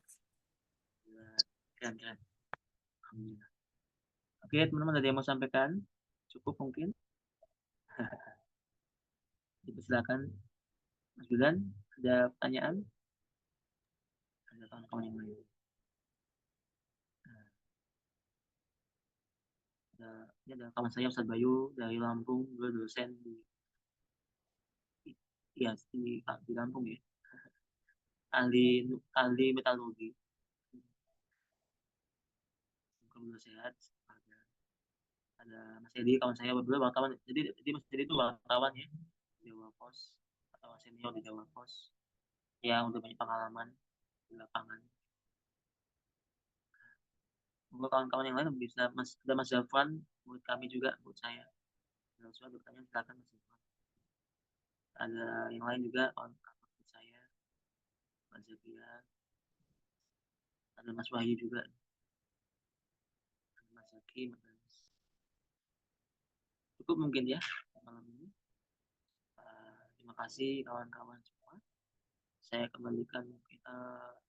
Keren, keren. Alhamdulillah. Oke, teman-teman ada yang mau sampaikan? Cukup mungkin? Silakan, Mas Judan. Ada pertanyaan? Ada kawan-kawan yang lain? Ini ada kawan saya Ustadz Bayu dari Lampung, dua dosen di Lampung ya, ahli metalurgi. Semoga sehat. Ada Mas Edi, kawan saya berdua wartawan. Jadi Mas Edi itu wartawan ya di Jawa Pos, atau senior di Jawa Pos yang udah banyak pengalaman di lapangan. Semoga kawan-kawan yang lain bisa ada Mas Zafran, menurut kami juga, menurut saya. Kalau soal bertanya silakan Mas Zafran. Ada yang lain juga kawan-kawan saya, Mas Zakia, ada Mas Wahyu juga, ada Mas Zaki, Mas Danis. Cukup mungkin ya malam ini. Terima kasih kawan-kawan semua. Saya kembalikan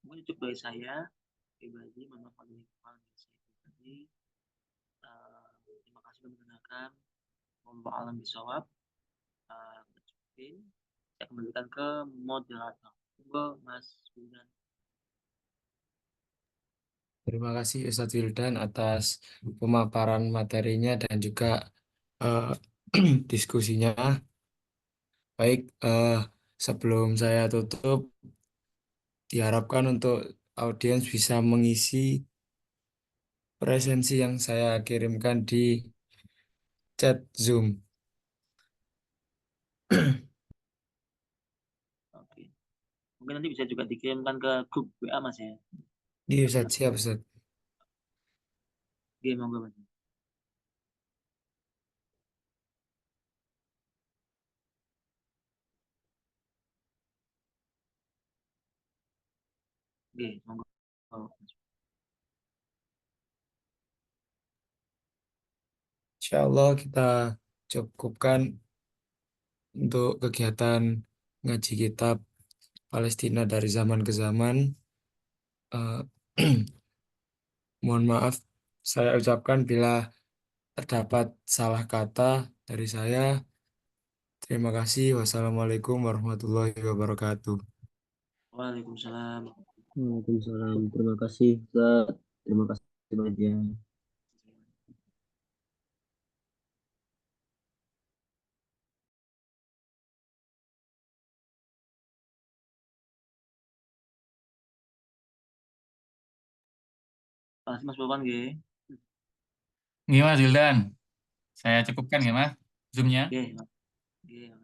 mungkin cukup dari saya pribadi, mohon maaf dari kepala saya pribadi. Terima kasih sudah mendengarkan. Mohon alam bisawab. Saya kembalikan ke moderator. Tunggu Mas Wildan. Terima kasih Ustadz Wildan atas pemaparan materinya dan juga eh, diskusinya. Baik, sebelum saya tutup, diharapkan untuk audiens bisa mengisi presensi yang saya kirimkan di chat Zoom. Oke. Mungkin nanti bisa juga dikirimkan ke grup WA Mas ya. Iya, Ustadz, siap, Ustadz. Oke, monggo Mas. Oke, monggo. Insya Allah kita cukupkan untuk kegiatan ngaji kitab Palestina dari zaman ke zaman. Eh, mohon maaf, saya ucapkan bila terdapat salah kata dari saya. Terima kasih. Wassalamualaikum warahmatullahi wabarakatuh. Waalaikumsalam. Waalaikumsalam. Terima kasih, Ustaz. Terima kasih banyak. Terima kasih Mas Boban nggih. Gimana Mas Wildan? Saya cukupkan ya Mas Zoom-nya? Oke, oke.